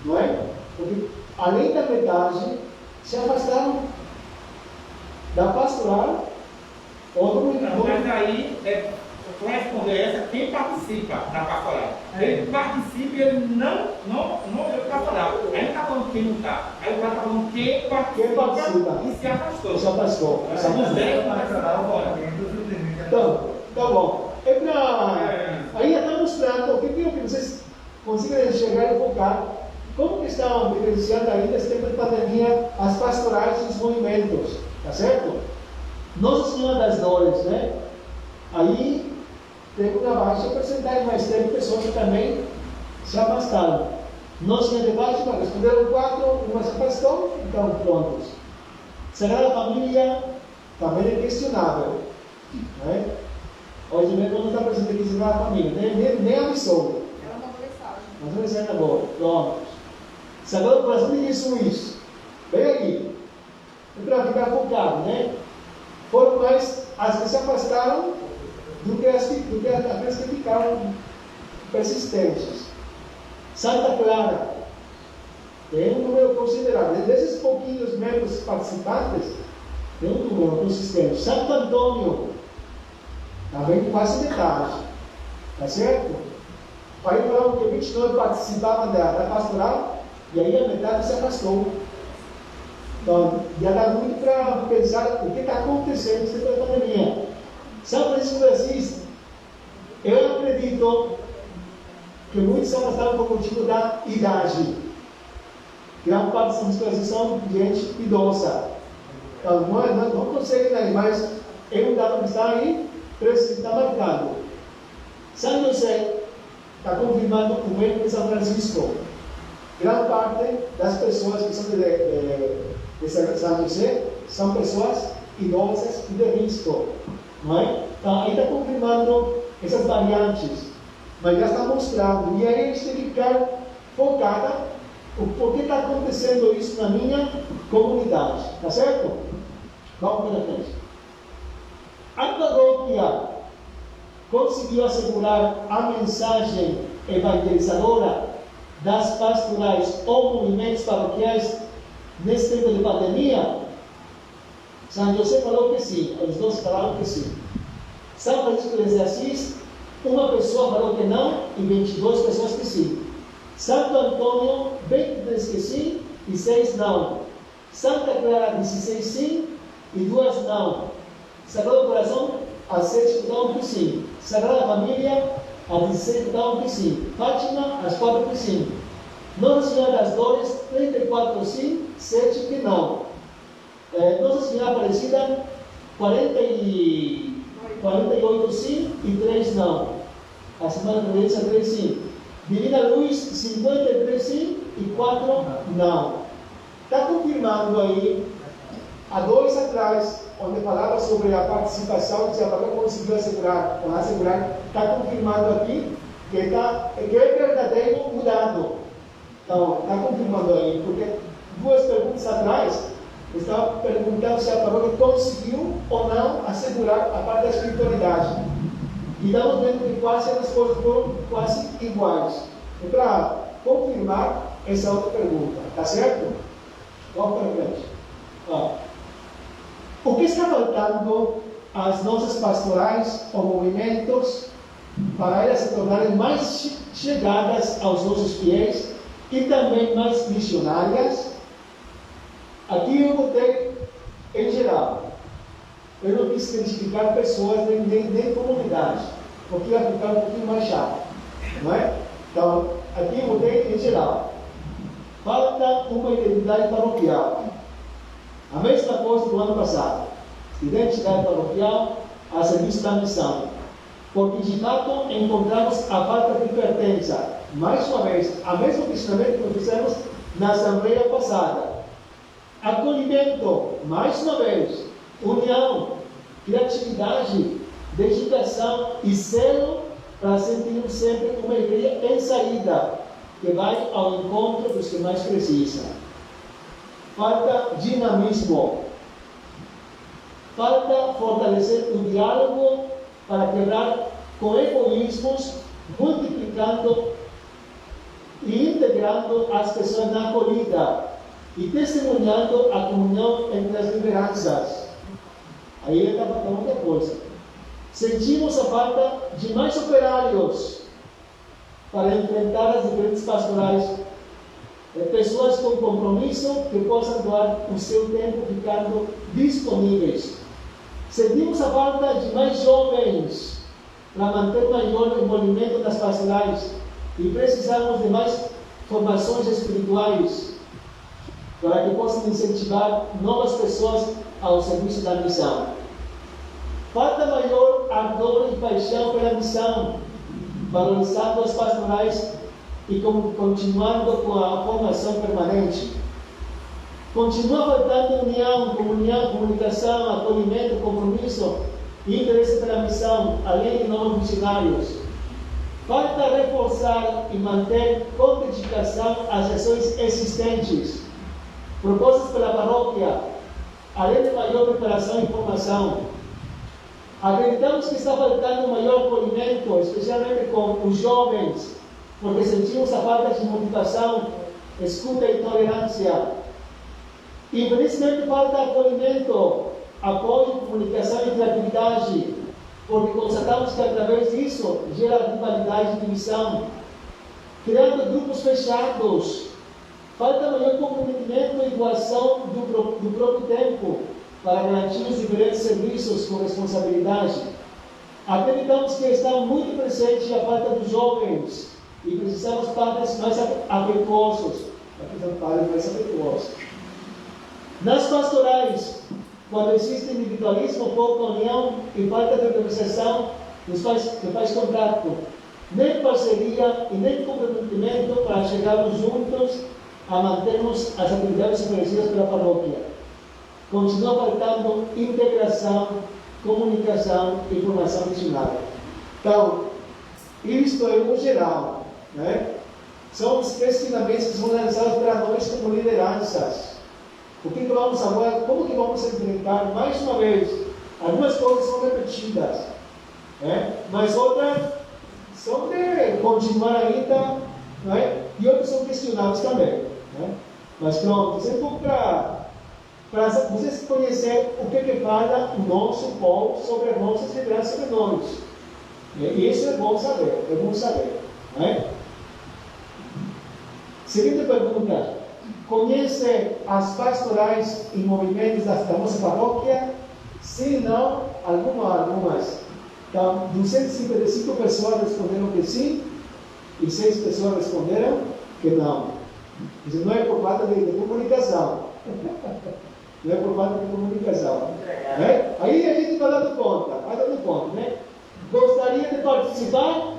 não é? Porque além da metade, se afastaram da pastoral ou do movimento. Mas aí, para responder essa, quem participa da pastoral? Ele participa e ele não deu pastoral. Aí ele está falando quem não está. Aí o cara está falando quem participa e se afastou. Se afastou. Os 10 pastoral agora. Então, tá bom. Aí está mostrando o que vocês conseguem enxergar e focar. Como que estão vivenciando ainda esse tempo de pandemia as pastorais e os movimentos, tá certo? Nossa Senhora das Dores, né? Aí teve uma baixa porcentagem, mas teve pessoas que também se afastaram. Nossa Senhora de Fátima, responderam 4, uma se afastou, então prontos. Sagrada Família, também é questionável. Né? Hoje mesmo não está presente aqui na família, nem avisou. Ela mandou mensagem. Mas vamos dizer agora, pronto. Sagrado Coração de Jesus, bem aqui, para ficar focado, né? Foram mais as que se afastaram do que aqueles que ficaram persistentes. Santa Clara, tem um número considerável. Desses pouquinhos membros participantes, tem um número consistente. Santo Antônio, também quase metade. Tá certo? Aí falaram que 29 participavam da pastoral, e aí a metade se afastou. Então, já dá muito para pensar o que está acontecendo nessa pandemia. São Francisco de Assis, eu acredito que muitos se afastaram por motivo da idade. Grande parte de São Francisco de Assis são gente idosa. Então, não conseguem ir, mas é um dado que está aí, está marcado. São José está confirmando o erro de São Francisco. Grande parte das pessoas que são de São José são pessoas idosas e de risco. Não é? Então, aí está confirmando essas variantes, mas já está mostrando. E aí a gente tem que ficar focada por que está acontecendo isso na minha comunidade. Tá certo? Vamos para frente. A paróquia conseguiu assegurar a mensagem evangelizadora das pastorais ou movimentos paroquiais nesse tempo de pandemia? São José falou que sim, os dois falaram que sim. São Francisco de Assis, uma pessoa falou que não e 22 pessoas que sim. Santo Antônio, 23 que sim e 6 não. Santa Clara, 16 sim e 2 não. Sagrado Coração, as 7 dão que sim. Sagrada Família, as 17 dão que sim. Fátima, as 4 que sim. Nossa Senhora das Dores, 34 sim, 7 que não. Nossa Senhora Aparecida, 48 sim e 3 não. A Semana da Providência, 3 sim. Divina Luz, 53 sim e 4 não. Está confirmando aí, há 2 atrás, onde falava sobre a participação, que a paróquia conseguiu assegurar, está confirmando aqui que é verdadeiro mudado. Então, está confirmando aí, porque 2 perguntas atrás, estava perguntando se a paróquia conseguiu ou não assegurar a parte da espiritualidade. E estamos vendo que quase as coisas foram quase iguais. E para confirmar essa outra pergunta, tá certo? Vamos para frente. O que está faltando às nossas pastorais ou movimentos para elas se tornarem mais chegadas aos nossos fiéis e também mais missionárias? Aqui eu botei em geral. Eu não quis identificar pessoas nem comunidade, porque ia ficar um pouquinho mais chato. Não é? Então, aqui eu botei em geral. Falta uma identidade paroquial. A mesma coisa do ano passado. Identidade paroquial a serviço da missão. Porque de fato encontramos a falta de pertença. Mais uma vez, a mesma questionamento que fizemos na assembleia passada. Acolhimento, mais uma vez, união, criatividade, dedicação e zelo para sentirmos sempre uma igreja em saída, que vai ao encontro dos que mais precisam. Falta dinamismo. Falta fortalecer o diálogo para quebrar com egoísmos, multiplicando e integrando as pessoas na acolhida e testemunhando a comunhão entre as lideranças. Aí ele está falando outra coisa. Sentimos a falta de mais operários para enfrentar as diferentes pastorais. Pessoas com compromisso que possam doar o seu tempo ficando disponíveis. Sentimos a falta de mais jovens para manter maior envolvimento nas pastorais e precisamos de mais formações espirituais para que possam incentivar novas pessoas ao serviço da missão. Falta maior ardor e paixão pela missão, valorizando as pastorais e continuando com a formação permanente. Continua faltando união, comunhão, comunicação, acolhimento, compromisso e interesse pela missão, além de novos missionários. Falta reforçar e manter com dedicação as ações existentes, propostas pela paróquia, além de maior preparação e formação. Acreditamos que está faltando maior acolhimento, especialmente com os jovens, porque sentimos a falta de motivação, escuta e tolerância. Infelizmente falta acolhimento, apoio, comunicação e criatividade, porque constatamos que através disso gera rivalidade e divisão, criando grupos fechados. Falta maior comprometimento e doação do próprio tempo para garantir os diferentes serviços com responsabilidade. Acreditamos que está muito presente a falta dos jovens e precisamos de padres mais afetuosos. Nas pastorais, quando existe individualismo, pouca união e falta de organização, nos faz contato, nem parceria e nem comprometimento para chegarmos juntos a mantermos as atividades oferecidas pela paróquia. Continua faltando integração, comunicação e formação missionária. Então, isto é o geral, né? São os questionamentos que são lançados para nós como lideranças. O que vamos agora, como que vamos enfrentar, mais uma vez, algumas coisas são repetidas, né? Mas outras são de continuar ainda, né? E outras são questionáveis também, né? Mas pronto, isso é um pouco para vocês conhecerem o que fala o nosso povo sobre as nossas lideranças menores. E isso é bom saber, né? Seguinte pergunta: conhece as pastorais e movimentos da nossa paróquia? Se não, algumas. Então, 255 pessoas responderam que sim, e 6 pessoas responderam que não. Isso não é por falta de comunicação. Não é por falta de comunicação. Né? Aí a gente vai dando conta, né? Gostaria de participar?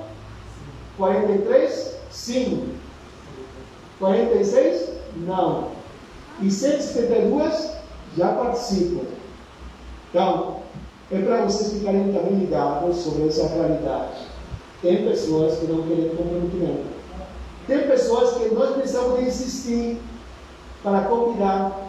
43? Sim. 46? Não. E 172 já participam. Então, é para vocês ficarem também ligados sobre essa realidade. Tem pessoas que não querem comprometimento. Tem pessoas que nós precisamos insistir para convidar.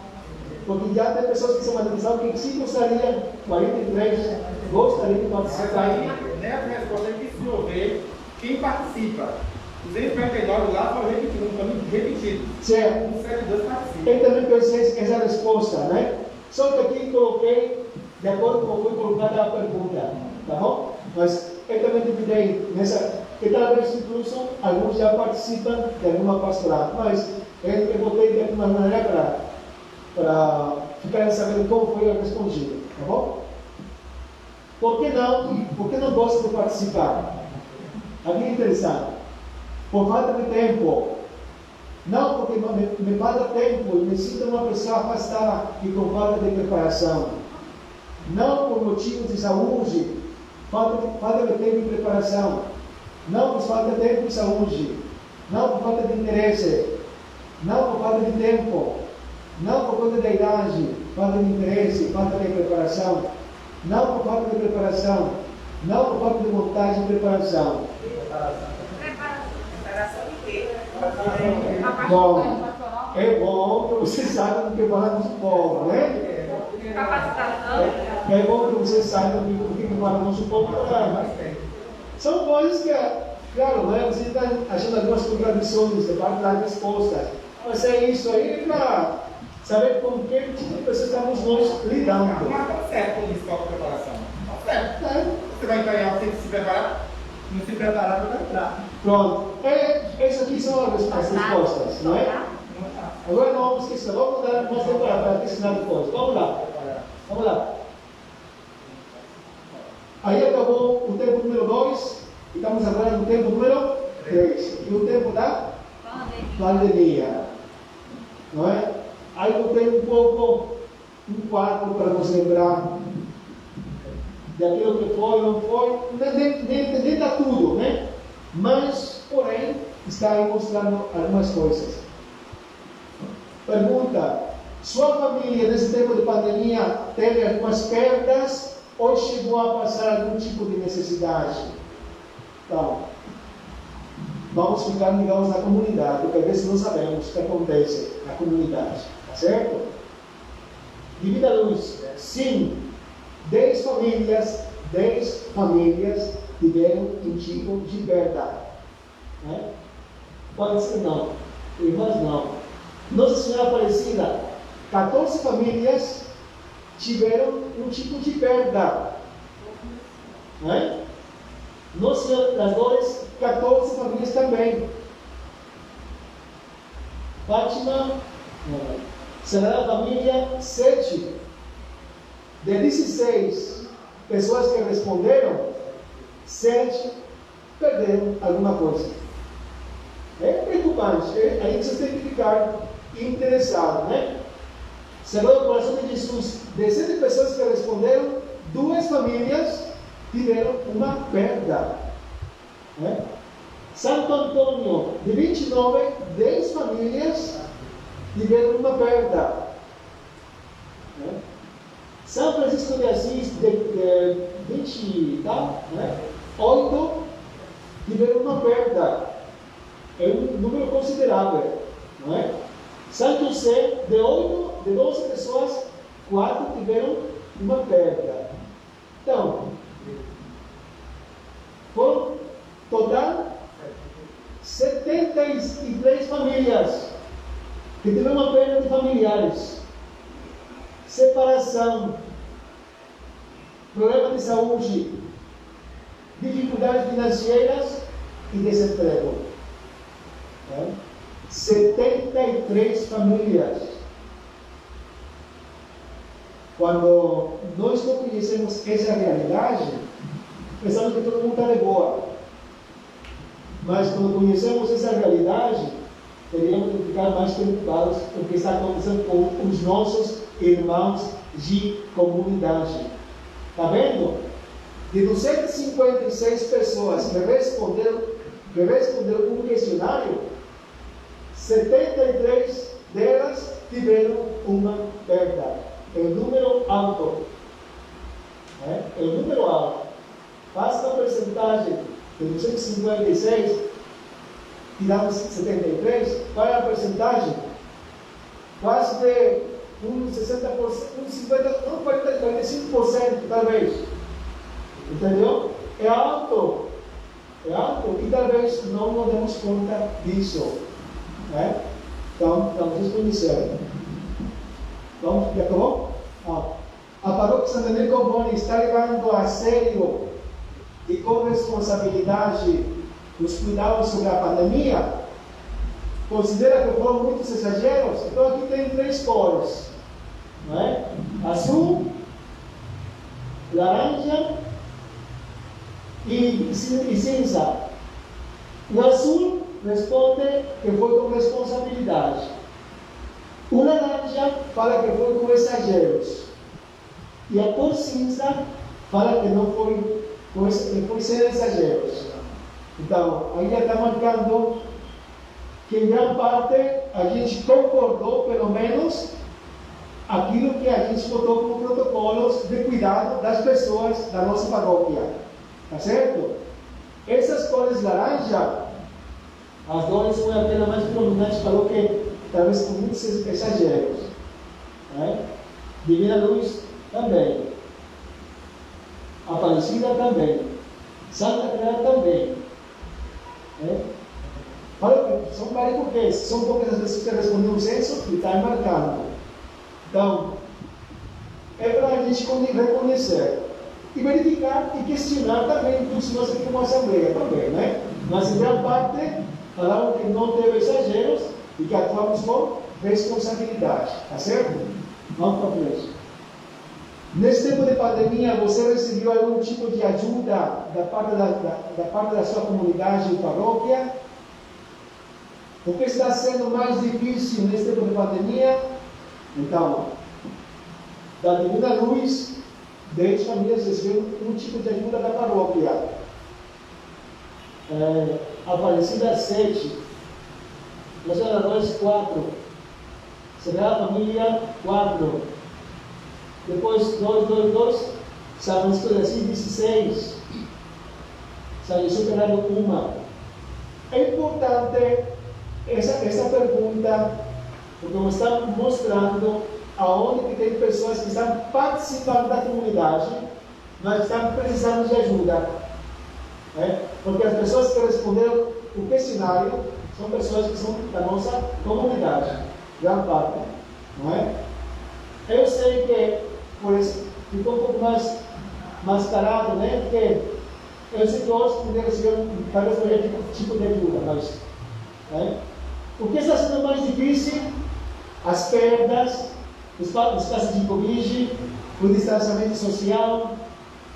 Porque já tem pessoas que se manifestaram que se gostariam, 43 gostariam de participar. Aí, a resposta é que se houver quem participa. 249 lá foram repetidos. Certo. 172 participa. Eu também pensei essa resposta, né? Só que aqui coloquei de acordo com foi colocada a pergunta, tá bom? Mas eu também dividei nessa, que talvez incluso alguns já participam de alguma pastoral, mas eu botei de alguma maneira para ficarem sabendo como foi respondido, tá bom? Por que não gosto de participar? Aqui é interessante. Por falta de tempo. Não porque me falta tempo e necessito uma pessoa afastada e com falta de preparação. Não por motivos de saúde, falta de tempo e preparação. Não por falta de tempo e saúde. Não por falta de interesse. Não por falta de tempo. Não por conta da idade, falta de interesse, falta de preparação. Não por falta de preparação. Não por falta de vontade de preparação. Preparação de quê? Bom, é bom que vocês saibam do que falamos do povo, né? Capacitação. É bom que vocês saibam do que falamos do povo. São coisas que, claro, né? Você está achando algumas contradições de parte das respostas. Mas é isso aí para saber com que tipo de pessoas estamos nós lidando. Mas está certo com isso, com a preparação. Está certo. Você vai entrar em algo, tem que se preparar. Não se preparar para entrar. Pronto. Essas aqui são as respostas, não é? Agora não vamos esquecer. Vamos dar mais tempo para ensinar depois. Vamos lá. Aí acabou o tempo número 2. E estamos agora no tempo número 3. E o tempo da pandemia. Não é? Aí eu tenho um quadro para nos lembrar daquilo que foi, não foi, nem dá tudo, né? Mas, porém, está aí mostrando algumas coisas. Pergunta: Sua família, nesse tempo de pandemia, teve algumas perdas ou chegou a passar algum tipo de necessidade? Então, vamos ficar ligados na comunidade, porque às vezes não sabemos o que acontece na comunidade, tá certo? Devido à luz, sim, 10 famílias tiveram um tipo de perda. Né? Pode ser não, irmãs não. Nossa Senhora Aparecida, 14 famílias tiveram um tipo de perda. Né? Nossa Senhora das Dores, 14 famílias também. Fátima, Sagrada Família, 7. De 16 pessoas que responderam, 7 perderam alguma coisa. É preocupante. Aí você tem que ficar interessado, né? Sagrado Coração de Jesus, de 7 pessoas que responderam, 2 famílias tiveram uma perda. Né? Santo Antônio, de 29, 10 famílias tiveram uma perda. Né? São Francisco de Assis, de 20, tá? Né? 8 tiveram uma perda. É um número considerável. Não é? Santo José, de 12 pessoas, 4 tiveram uma perda. Então, foram total 73 famílias que tiveram uma perda de familiares, separação, problema de saúde, dificuldades financeiras e desemprego. 73 famílias. Quando nós não conhecemos essa realidade, pensamos que todo mundo está de boa. Mas quando conhecemos essa realidade, teríamos que ficar mais preocupados com o que está acontecendo com os nossos irmãos de comunidade. Está vendo? De 256 pessoas que responderam um questionário, 73 delas tiveram uma perda. É um número alto. É um número alto. Passa a porcentagem de 256, tiramos 73, qual é a porcentagem? Quase de 60%, 50%, não, 45% talvez. Entendeu? É alto. É alto e talvez não nos demos conta disso. Né? Então, estamos desconhecendo. Então, já acabou? A paróquia Santa Maria Comboni está levando a sério e com responsabilidade os cuidados sobre a pandemia. Considera que foram muitos exageros. Então, aqui tem 3 cores: não é? Azul, laranja e cinza. O azul responde que foi com responsabilidade. O laranja fala que foi com exageros. E a cor cinza fala que não foi sem exageros. Então, aí já está marcando que em grande parte a gente concordou, pelo menos, aquilo que a gente botou como protocolos de cuidado das pessoas da nossa paróquia. Tá certo? Essas cores laranja, as dores são apenas mais predominantes, falou que talvez com muitos exageros. Né? Divina Luz também. Aparecida também. Santa Clara também. Né? Fala que são vários porque são poucas as pessoas que respondem o censo e está marcando. Então, é para a gente reconhecer e verificar e questionar também, inclusive nós aqui como Assembleia também, né? Mas em grande parte falaram que não teve exageros e que atuamos com responsabilidade, tá certo? Vamos para frente. Nesse tempo de pandemia, você recebeu algum tipo de ajuda da parte da sua comunidade e paróquia? O que está sendo mais difícil nesse tempo de pandemia? Então, da Divina Luz, 10 famílias receberam um tipo de ajuda da paróquia. Aparecida 7, Nossa Senhora 4, Sagrada Família, 4. Depois, 2, São Francisco de 16. São José Operário, 1. É importante essa pergunta, porque nós estamos mostrando aonde que tem pessoas que estão participando da comunidade, mas estão precisando de ajuda. Porque as pessoas que responderam o questionário são pessoas que são da nossa comunidade, grande parte, não é? Eu sei que por isso ficou um pouco mais mascarado, né? Porque eu sei que hoje poderia receber talvez qualquer tipo de ajuda, mas o que está sendo mais difícil? As perdas, os casos de Covid, o distanciamento social,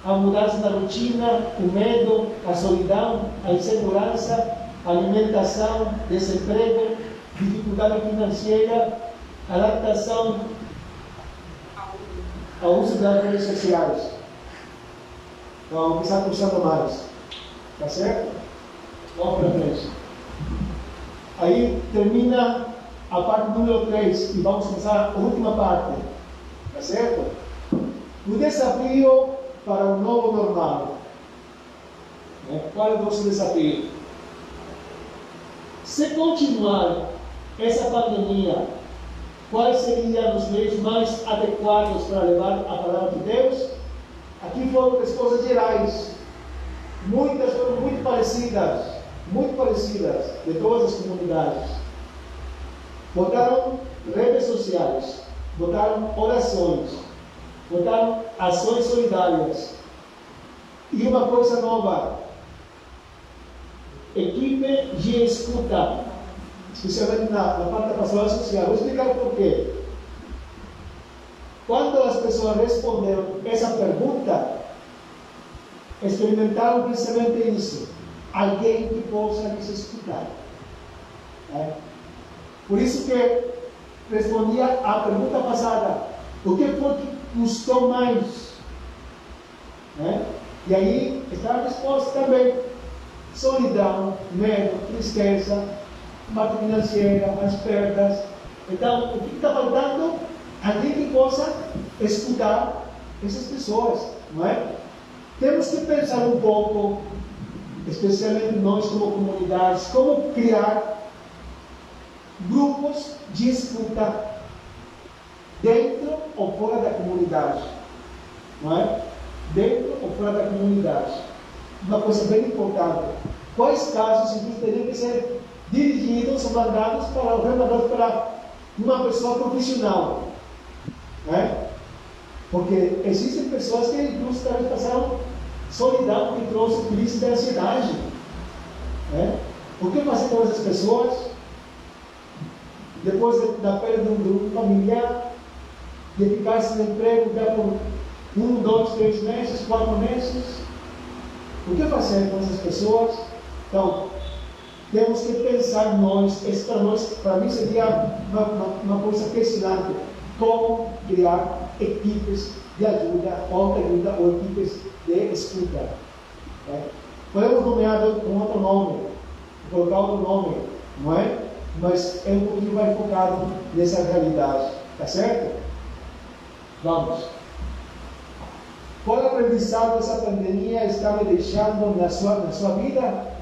a mudança da rotina, o medo, a solidão, a insegurança, a alimentação, desemprego, dificuldade financeira, adaptação ao uso das redes sociais. Então, o que está puxando mais? Tá certo? Vamos para frente. Aí termina a parte número 3 e vamos começar a última parte. Tá certo? O desafio para o novo normal. Qual é o nosso desafio? Se continuar essa pandemia, quais seriam os meios mais adequados para levar a palavra de Deus? Aqui foram respostas gerais. Muitas foram muito parecidas, de todas as comunidades. Botaram redes sociais, botaram orações, botaram ações solidárias. E uma coisa nova, equipe de escuta, especialmente na parte da pastoral social. Vou explicar por quê. Quando as pessoas responderam essa pergunta, experimentaram precisamente isso. Alguém que possa lhes escutar. Por isso que respondia à pergunta passada: o que foi que custou mais? E aí está a resposta também: solidão, medo, tristeza, parte financeira, as perdas. Então, o que está faltando? Alguém que possa escutar essas pessoas, não é? Temos que pensar um pouco, especialmente nós como comunidades, como criar grupos de escuta dentro ou fora da comunidade, não é? Dentro ou fora da comunidade. Uma coisa bem importante: quais casos teriam que ser dirigidos ou mandados para uma pessoa profissional, porque existem pessoas que inclusive talvez passaram solidão, que trouxe crise de ansiedade. O que fazer com essas pessoas depois da perda de um familiar, de ficar sem emprego por 1, 2, 3 meses, 4 meses? O que fazer com essas pessoas? Então, temos que pensar isso para mim seria uma coisa questionante: como criar equipes de ajuda, autoajuda ou equipes de escuta. Podemos nomear com outro nome, colocar outro nome, não é? Mas é um pouquinho mais focado nessa realidade, tá certo? Vamos. Qual aprendizado essa pandemia está me deixando na sua vida?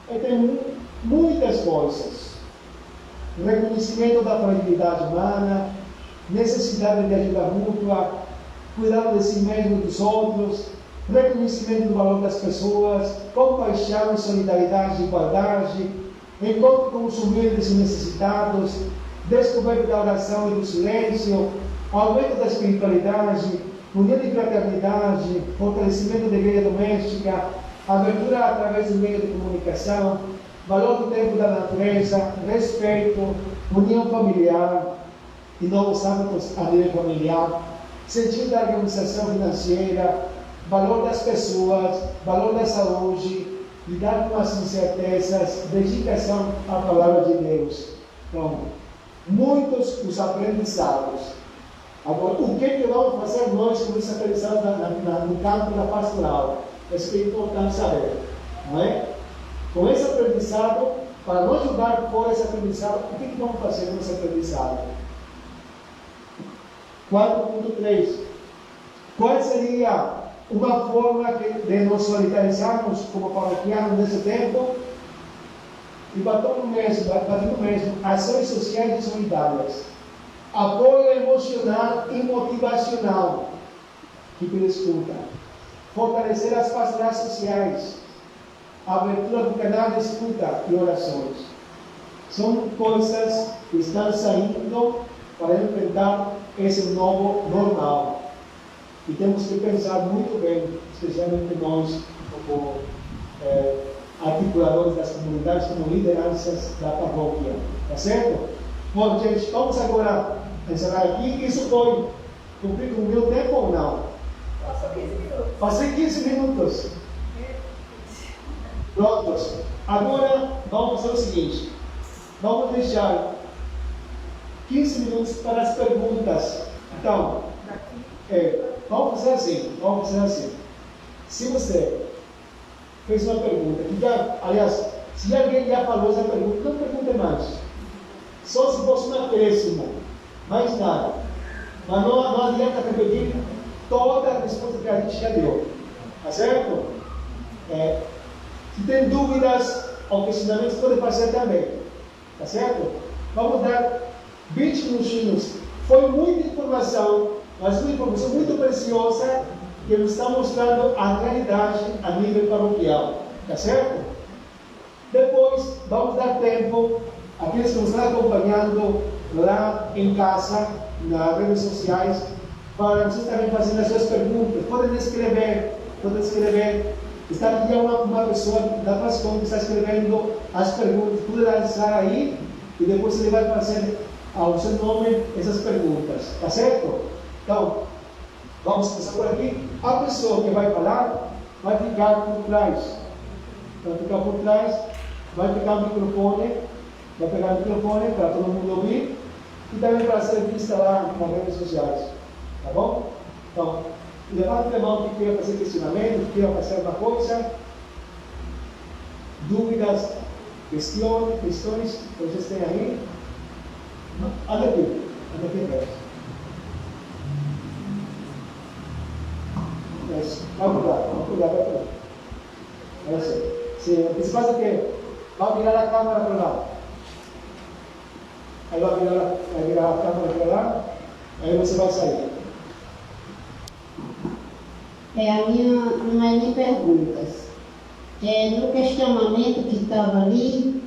Tem muitas coisas. Reconhecimento da fragilidade humana, necessidade de ajuda mútua, cuidado de si mesmo e dos outros, reconhecimento do valor das pessoas, compaixão, solidariedade e igualdade, encontro com os humildes e necessitados, descoberta da oração e do silêncio, aumento da espiritualidade, união e fraternidade, fortalecimento da igreja doméstica, abertura através do meio de comunicação, valor do tempo da natureza, respeito, união familiar e novos hábitos a nível familiar, sentido da organização financeira, valor das pessoas, valor da saúde, lidar com as incertezas, dedicação à palavra de Deus. Então, muitos os aprendizados. Agora, o que vamos fazer nós com esse aprendizado no campo da pastoral? Isso é importante saber, não é? Com esse aprendizado, para nós jogar fora esse aprendizado, o que vamos fazer com esse aprendizado? 4.3. Qual seria uma forma de nos solidarizarmos como paroquianos nesse tempo? E batendo mesmo, ações sociais e solidárias. Apoio emocional e motivacional. Tipo de escuta. Fortalecer as pastorais sociais. Abertura do canal de escuta e orações. São coisas que estão saindo para enfrentar esse novo normal. E temos que pensar muito bem, especialmente nós, como articuladores das comunidades, como lideranças da paróquia. Tá certo? Bom, gente, vamos agora encerrar aqui. Isso foi cumprir com o meu tempo ou não? Passou 15 minutos. Passei 15 minutos. Prontos. Agora vamos fazer o seguinte. Vamos deixar 15 minutos para as perguntas. Então, vamos fazer assim. Se você fez uma pergunta, aliás, se alguém já falou essa pergunta, não pergunte mais. Só se fosse um acréscimo, mais nada. Mas não adianta repetir toda a resposta que a gente já deu. Tá certo? Se tem dúvidas ou questionamentos, pode fazer também. Tá certo? Vamos dar 20 minutinhos. Foi muita informação, mas uma informação muito preciosa que nos está mostrando a realidade a nível paroquial. Tá certo? Depois, vamos dar tempo àqueles que nos estão acompanhando lá em casa, nas redes sociais, para vocês também fazerem as suas perguntas. Podem escrever. Está aqui uma pessoa da Pascom que está escrevendo as perguntas. Pode lançar aí e depois ele vai fazer ao seu nome essas perguntas. Tá certo? Então, vamos começar por aqui. A pessoa que vai falar vai ficar por trás. Vai pegar o microfone, para todo mundo ouvir e também para ser vista lá nas redes sociais. Tá bom? Então, levante a mão que queira fazer questionamento, que queira fazer uma coisa, dúvidas, questões que vocês têm aí. Anda aqui atrás. Vamos cuidar. Se o que passa é que vai virar a câmera para lá. Aí vai virar a câmera para lá, aí você vai sair. Não é nem perguntas. No questionamento que estava ali,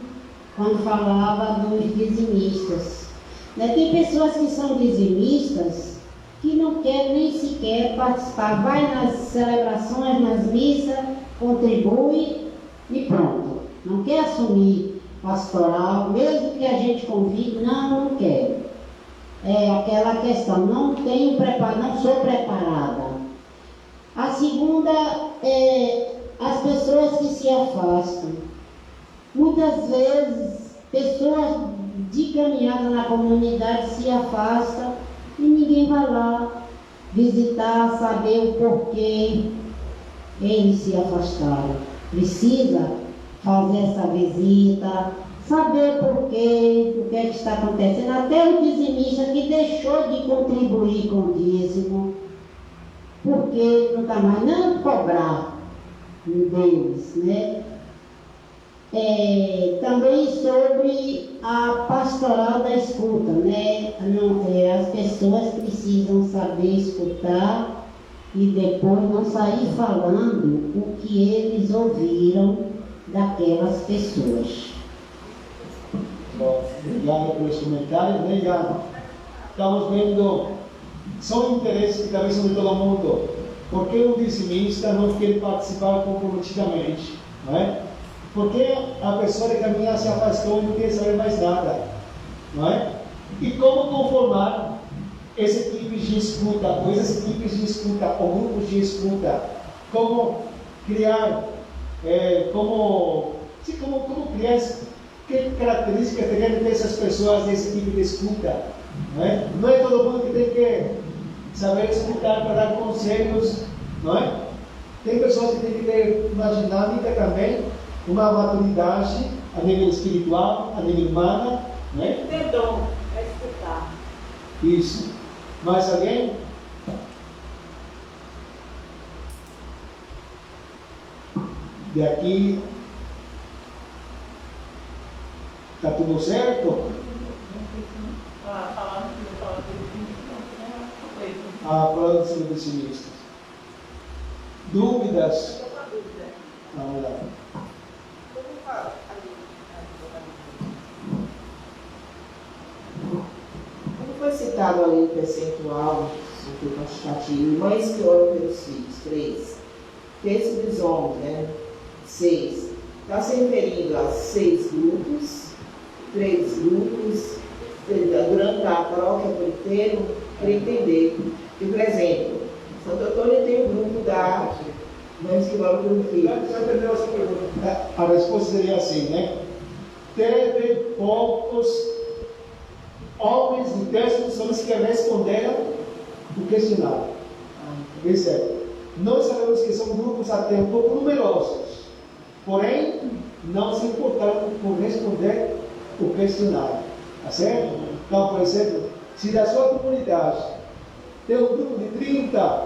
quando falava dos dizimistas. Tem pessoas que são dizimistas que não querem nem sequer participar. Vai nas celebrações, nas missas, contribui e pronto. Não quer assumir pastoral, mesmo que a gente convide, não quer. É aquela questão, não sou preparada. A segunda é as pessoas que se afastam. Muitas vezes, pessoas de caminhada na comunidade se afastam e ninguém vai lá visitar, saber o porquê eles se afastaram. Precisa fazer essa visita, saber porquê, o que é que está acontecendo. Até o dizimista que deixou de contribuir com o dízimo, porque não está mais não cobrar deles, né? Também sobre a pastoral da escuta, né? As pessoas precisam saber escutar e depois não sair falando o que eles ouviram daquelas pessoas. Bom, obrigado pelos comentários, né? Já estamos vendo, são interesses que talvez são de todo mundo. Por que o dizimista não quer participar comprometidamente? Não é? Porque a pessoa de caminhar se afastou e não quer saber mais nada. Não é? E como conformar esse tipo de escuta, ou esses tipos de escuta, ou grupos de escuta? Como criar, como criar, que características teriam que ter essas pessoas desse tipo de escuta? Não é todo mundo que tem que saber escutar para dar conselhos, não é? Tem pessoas que têm que ter uma dinâmica também, uma maturidade a nível espiritual, a nível humano, não é? Ter dom para escutar. Isso. Mais alguém? De aqui, está tudo certo? Falando sobre pessimistas. Dúvidas? Vamos lá. Como foi citado ali o percentual do quantitativo, mães que oram pelos filhos, 3. Terço dos homens, né? 6. Está se referindo a 6 grupos, 3 grupos, durante a paróquia por inteiro, para entender. E, por exemplo, Santo Antônio tem um grupo da mães que oram pelos filhos. Já entendeu essa pergunta? A resposta seria assim, né? Teve poucos homens de texto são os que responderam o questionário. Isso é. Nós sabemos que são grupos até um pouco numerosos, porém, não se importaram por responder o questionário. Tá certo? Então, por exemplo, se da sua comunidade tem um grupo de 30,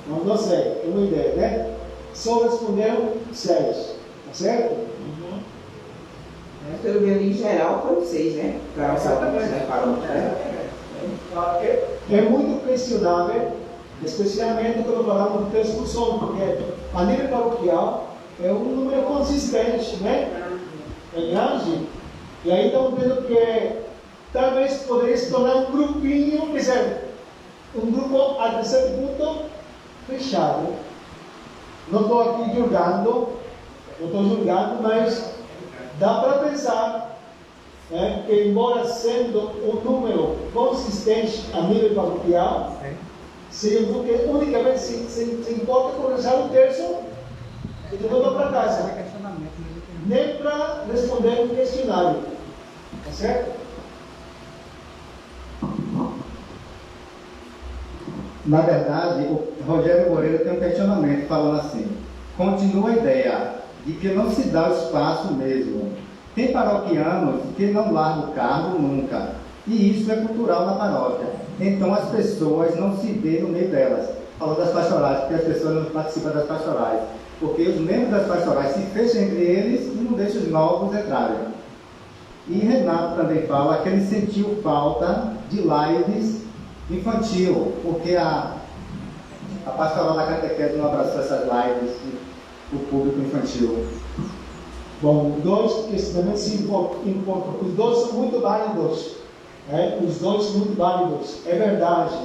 não sei, é uma ideia, né? Só responderam 6. Tá certo? Pelo menos em geral foi 6, né? É muito questionável, especialmente quando falamos do texto do som, porque a nível paroquial é um número consistente, né? É grande. E aí estamos vendo que talvez poderia se tornar um grupinho, quer dizer, um grupo até certo ponto fechado. Não estou aqui julgando, mas dá para pensar que, embora sendo um número consistente a nível paroquial, seria um grupo que unicamente se importa com rezar um terço e de volta para casa, nem para responder um questionário. Tá certo? Na verdade, o Rogério Moreira tem um questionamento falando assim: continua a ideia de que não se dá o espaço mesmo. Tem paroquianos que não largam o cargo nunca, e isso é cultural na paróquia. Então as pessoas não se veem no meio delas. Falando das pastorais, porque as pessoas não participam das pastorais, porque os membros das pastorais se fecham entre eles e não deixam os novos entrarem. E Renato também fala que ele sentiu falta de lives infantil, porque a pastoral da catequese não abraçou essas lives do público infantil. Bom, dois questionamentos importam. Os dois são muito válidos. Os dois são muito válidos. É verdade.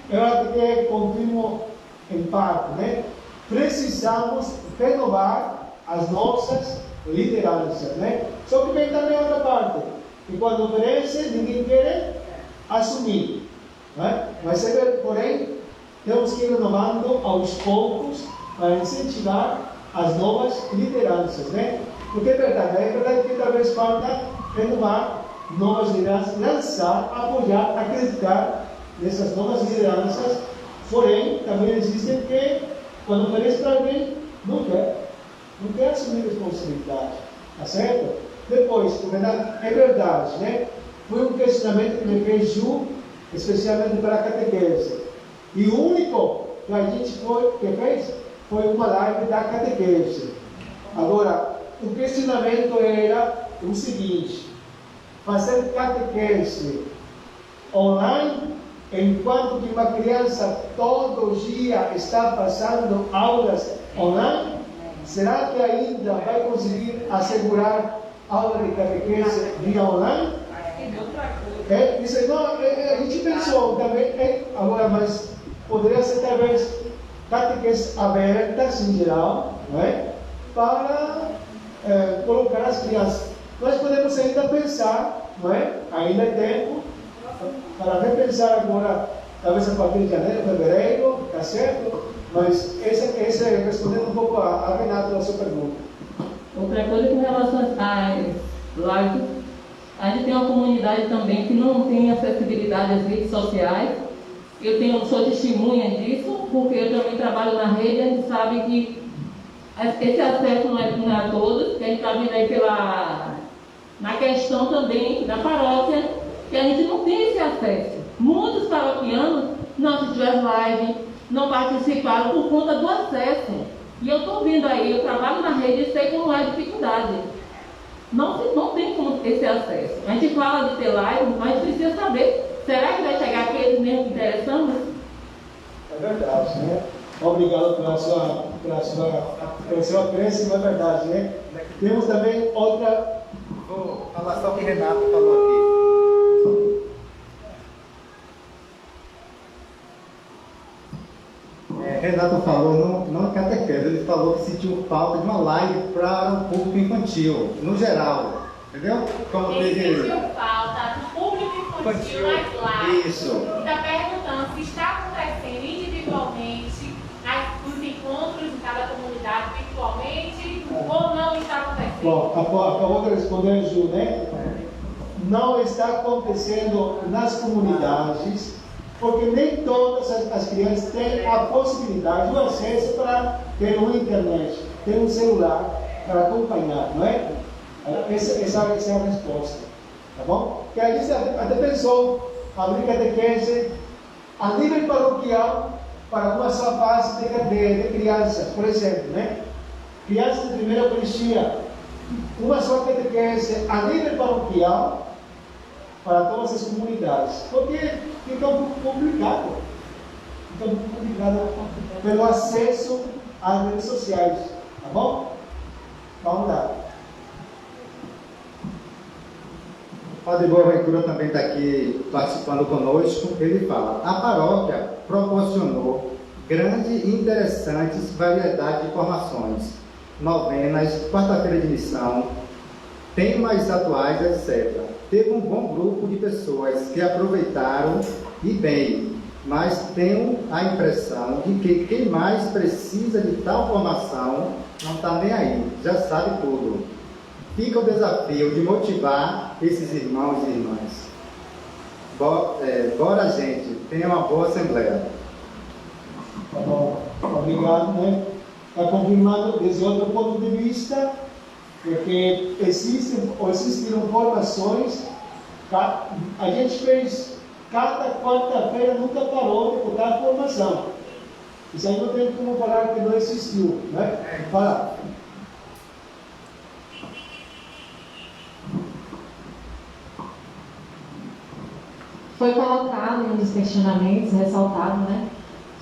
Eu acho que confirmo em parte, né? Precisamos renovar as nossas lideranças, né? Só que vem também outra parte. E quando oferece, ninguém quer assumir. Né? Mas, porém, temos que ir renovando aos poucos para incentivar as novas lideranças, né? Porque é verdade que talvez falta renovar novas lideranças, lançar, apoiar, acreditar nessas novas lideranças, porém, também existem que, quando oferece para alguém, não quer assumir responsabilidade, tá certo? Depois, é verdade, né? Foi um questionamento que me fez Ju, especialmente para a catequese. E o único que a gente fez foi uma live da catequese. Agora, o questionamento era o seguinte: fazer catequese online, enquanto que uma criança todo dia está passando aulas online, será que ainda vai conseguir assegurar aula de catequese via online? Isso não, a gente pensou também, agora, mas poderia ser talvez catequese abertas em geral, não é? Para colocar as crianças. Nós podemos ainda pensar, não é? Ainda é tempo para repensar agora, talvez a partir de janeiro, fevereiro, tá certo? Mas esse é respondendo um pouco a Renato da sua pergunta. Outra coisa com relação às lives, a gente tem uma comunidade também que não tem acessibilidade às redes sociais. Sou testemunha disso, porque eu também trabalho na rede. A gente sabe que esse acesso não é a todos, que a gente está vendo aí na questão também da paróquia, que a gente não tem esse acesso. Muitos paroquianos não assistiram as lives, não participaram por conta do acesso. E eu estou vindo aí, eu trabalho na rede e sei como é a dificuldade. Não tem como esse acesso. A gente fala de ter live, mas precisa saber, será que vai chegar aqueles mesmo que interessamos? É verdade, né? Obrigado pelo seu acréscimo, é verdade, né? Temos também outra... Vou falar só o que Renato falou aqui. Renato falou, não catequese, ele falou que sentiu falta de uma live para o público infantil, no geral, entendeu? Como ele sentiu falta do público infantil nas lives. Isso. Está perguntando se está acontecendo individualmente os encontros em cada comunidade virtualmente ou não está acontecendo. Bom, acabou de responder, Ju, né? Não está acontecendo nas comunidades, porque nem todas as crianças têm a possibilidade, o acesso para ter uma internet, ter um celular para acompanhar, não é? Essa é a resposta, tá bom? Que a gente até pensou abrir catequese a nível paroquial para uma só fase de crianças, por exemplo, né? Crianças de primeira Eucaristia, uma só catequese a nível paroquial para todas as comunidades, porque fica um pouco complicado. Pelo acesso às redes sociais, tá bom? Vamos lá. O Padre Boaventura também está aqui participando conosco. Ele fala: a paróquia proporcionou grande e interessantes variedade de formações, novenas, quarta-feira de missão, temas atuais, etc. Teve um bom grupo de pessoas que aproveitaram e bem, mas tenho a impressão de que quem mais precisa de tal formação não está nem aí, já sabe tudo. Fica o desafio de motivar esses irmãos e irmãs. Bora, gente, tenha uma boa assembleia. Tá bom, obrigado, né? Está confirmando desde outro ponto de vista, porque existiram formações, a gente fez, cada quarta-feira nunca parou de botar formação. Isso aí não tem como falar que não existiu, né? Fala. Foi colocado em um dos questionamentos, ressaltado, né,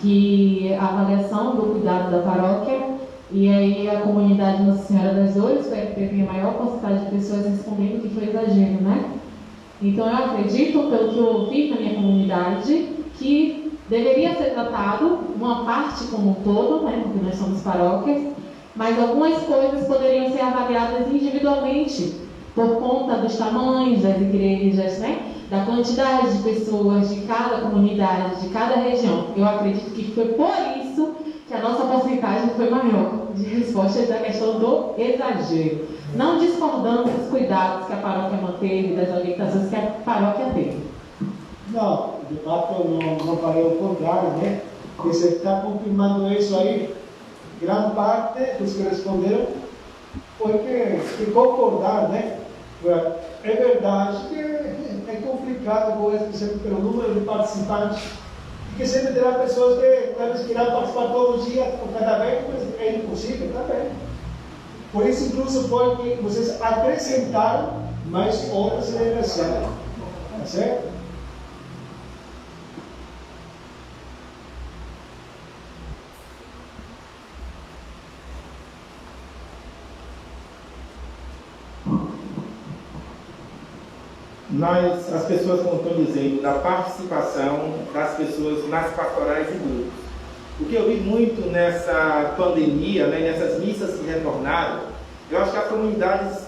que a avaliação do cuidado da paróquia, e aí a comunidade Nossa Senhora das Dores foi a que teve a maior porcentagem de pessoas respondendo que foi exagero, né? Então eu acredito, pelo que eu ouvi na minha comunidade, que deveria ser tratado uma parte como um todo, né, porque nós somos paróquias, mas algumas coisas poderiam ser avaliadas individualmente, por conta dos tamanhos das igrejas, né? Da quantidade de pessoas de cada comunidade, de cada região. Eu acredito que foi por isso que a nossa porcentagem foi maior de respostas da questão do exagero. Não discordando dos cuidados que a paróquia manteve, das orientações que a paróquia teve. Não, de fato eu não falei o contrário, né? Você está confirmando isso aí. Grande parte dos que responderam foi que concordar, né? É verdade que é complicado, por exemplo, pelo número de participantes, e que sempre terá pessoas que talvez queiram participar todo dia, ou cada vez, mas é impossível também. Por isso, incluso, foi que vocês acrescentaram mais horas de celebração. Tá certo? Mas as pessoas, como estão dizendo, da participação das pessoas nas pastorais e grupos. O que eu vi muito nessa pandemia, né, nessas missas que retornaram, eu acho que as comunidades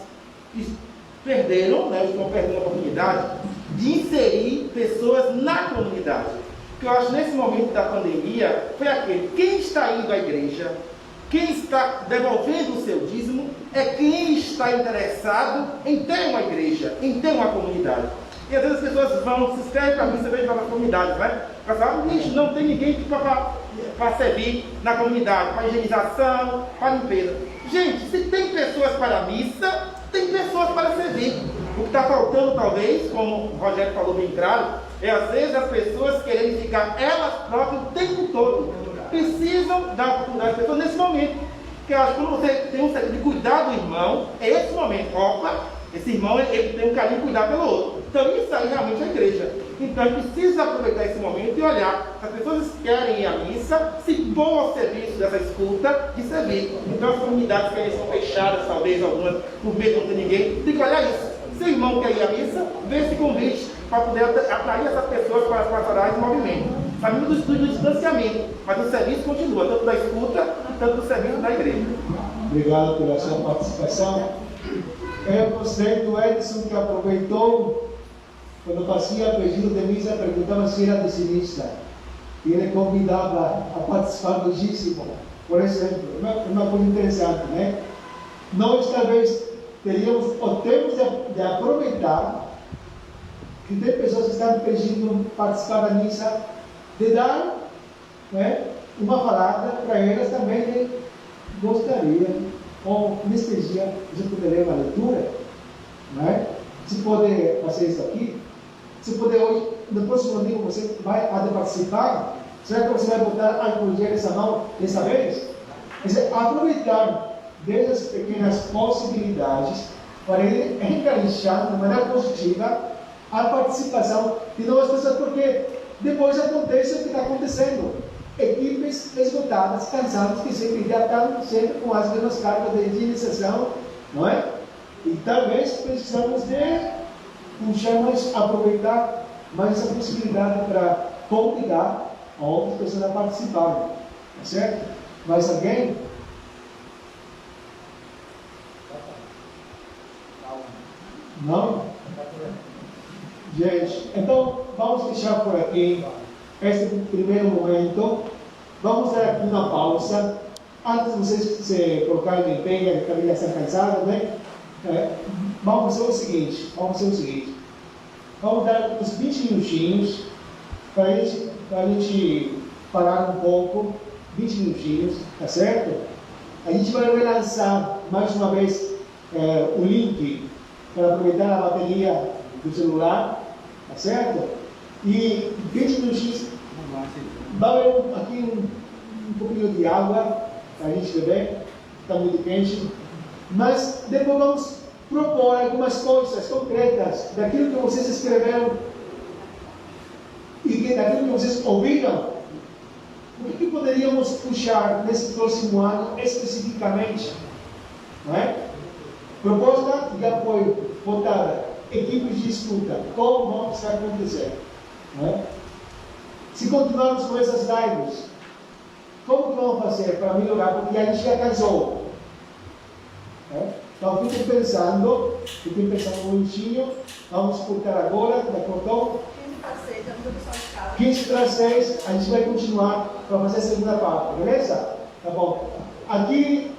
perderam, né, estão perdendo a oportunidade de inserir pessoas na comunidade. O que eu acho nesse momento da pandemia foi aquele: quem está indo à igreja, quem está devolvendo o seu dízimo, é quem está interessado em ter uma igreja, em ter uma comunidade. E às vezes as pessoas vão, se inscrevem para mim, você vê para as comunidades, né? Para falar, não tem ninguém para servir na comunidade, para higienização, para limpeza. Gente, se tem pessoas para a missa, tem pessoas para servir. O que está faltando, talvez, como o Rogério falou bem claro, é às vezes as pessoas querem ficar elas próprias o tempo todo. Precisam dar oportunidade às pessoas nesse momento. Porque eu acho que quando você tem um sentido de cuidar do irmão, é esse momento. Opa, esse irmão ele tem um carinho de cuidar pelo outro. Então isso aí realmente é a igreja. Então a gente precisa aproveitar esse momento e olhar se as pessoas querem ir à missa, se pôr ao serviço dessa escuta e servir. Então as comunidades que são fechadas, talvez algumas, por medo de não ter ninguém, tem que olhar isso. Se o irmão quer ir à missa, vê esse convite para poder atrair essas pessoas para as pastorais de movimento. Sabendo do distanciamento, mas o serviço continua, tanto da escuta, tanto do serviço da igreja. Obrigado pela sua participação. Eu gostei do Edson, que aproveitou, quando fazia pedido de missa, perguntava se era dizimista. E ele convidava a participar do dízimo, por exemplo. É uma coisa interessante, né? Nós talvez teríamos, ou temos de aproveitar que tem pessoas que estão pedindo participar da missa, de dar, né, uma palavra para elas também que gostaria, ou neste dia, você poderia ler uma leitura, né? Se puder fazer isso aqui, se puder hoje, no próximo domingo você vai participar, será que você vai botar álcool gel nessa mão dessa vez? Quer dizer, aproveitar dessas pequenas possibilidades para ir encaixando de maneira positiva a participação de novas pessoas, porque depois acontece o que está acontecendo. Equipes esgotadas, cansadas, que sempre já estão sempre com as mesmas cargas de higienização, não é? E talvez precisamos de puxar mais, aproveitar mais essa possibilidade para convidar a outras pessoas a participarem, tá certo? Mais alguém? Não? Gente, então vamos fechar por aqui este primeiro momento. Vamos dar aqui uma pausa. Antes de vocês se colocarem em pé, que também já estão cansados, né? Vamos fazer o seguinte. Vamos dar uns 20 minutinhos para a gente parar um pouco. 20 minutinhos, tá certo? A gente vai relançar mais uma vez o link para aproveitar a bateria do celular, tá certo? E 20 minutinhos, vai haver aqui um pouquinho de água para a gente beber, está muito quente, mas depois vamos propor algumas coisas concretas daquilo que vocês escreveram e daquilo que vocês ouviram. O que poderíamos puxar nesse próximo ano especificamente? Não é? Proposta já foi votada. Equipes de escuta. Como vamos acontecer? Não é? Se continuarmos com essas lives, como que vamos fazer para melhorar? Porque a gente já cansou. Então fiquem pensando um minutinho. Vamos escutar agora, já cortou? 15 para 6, a gente vai continuar para fazer a segunda parte, beleza? Tá bom. Aqui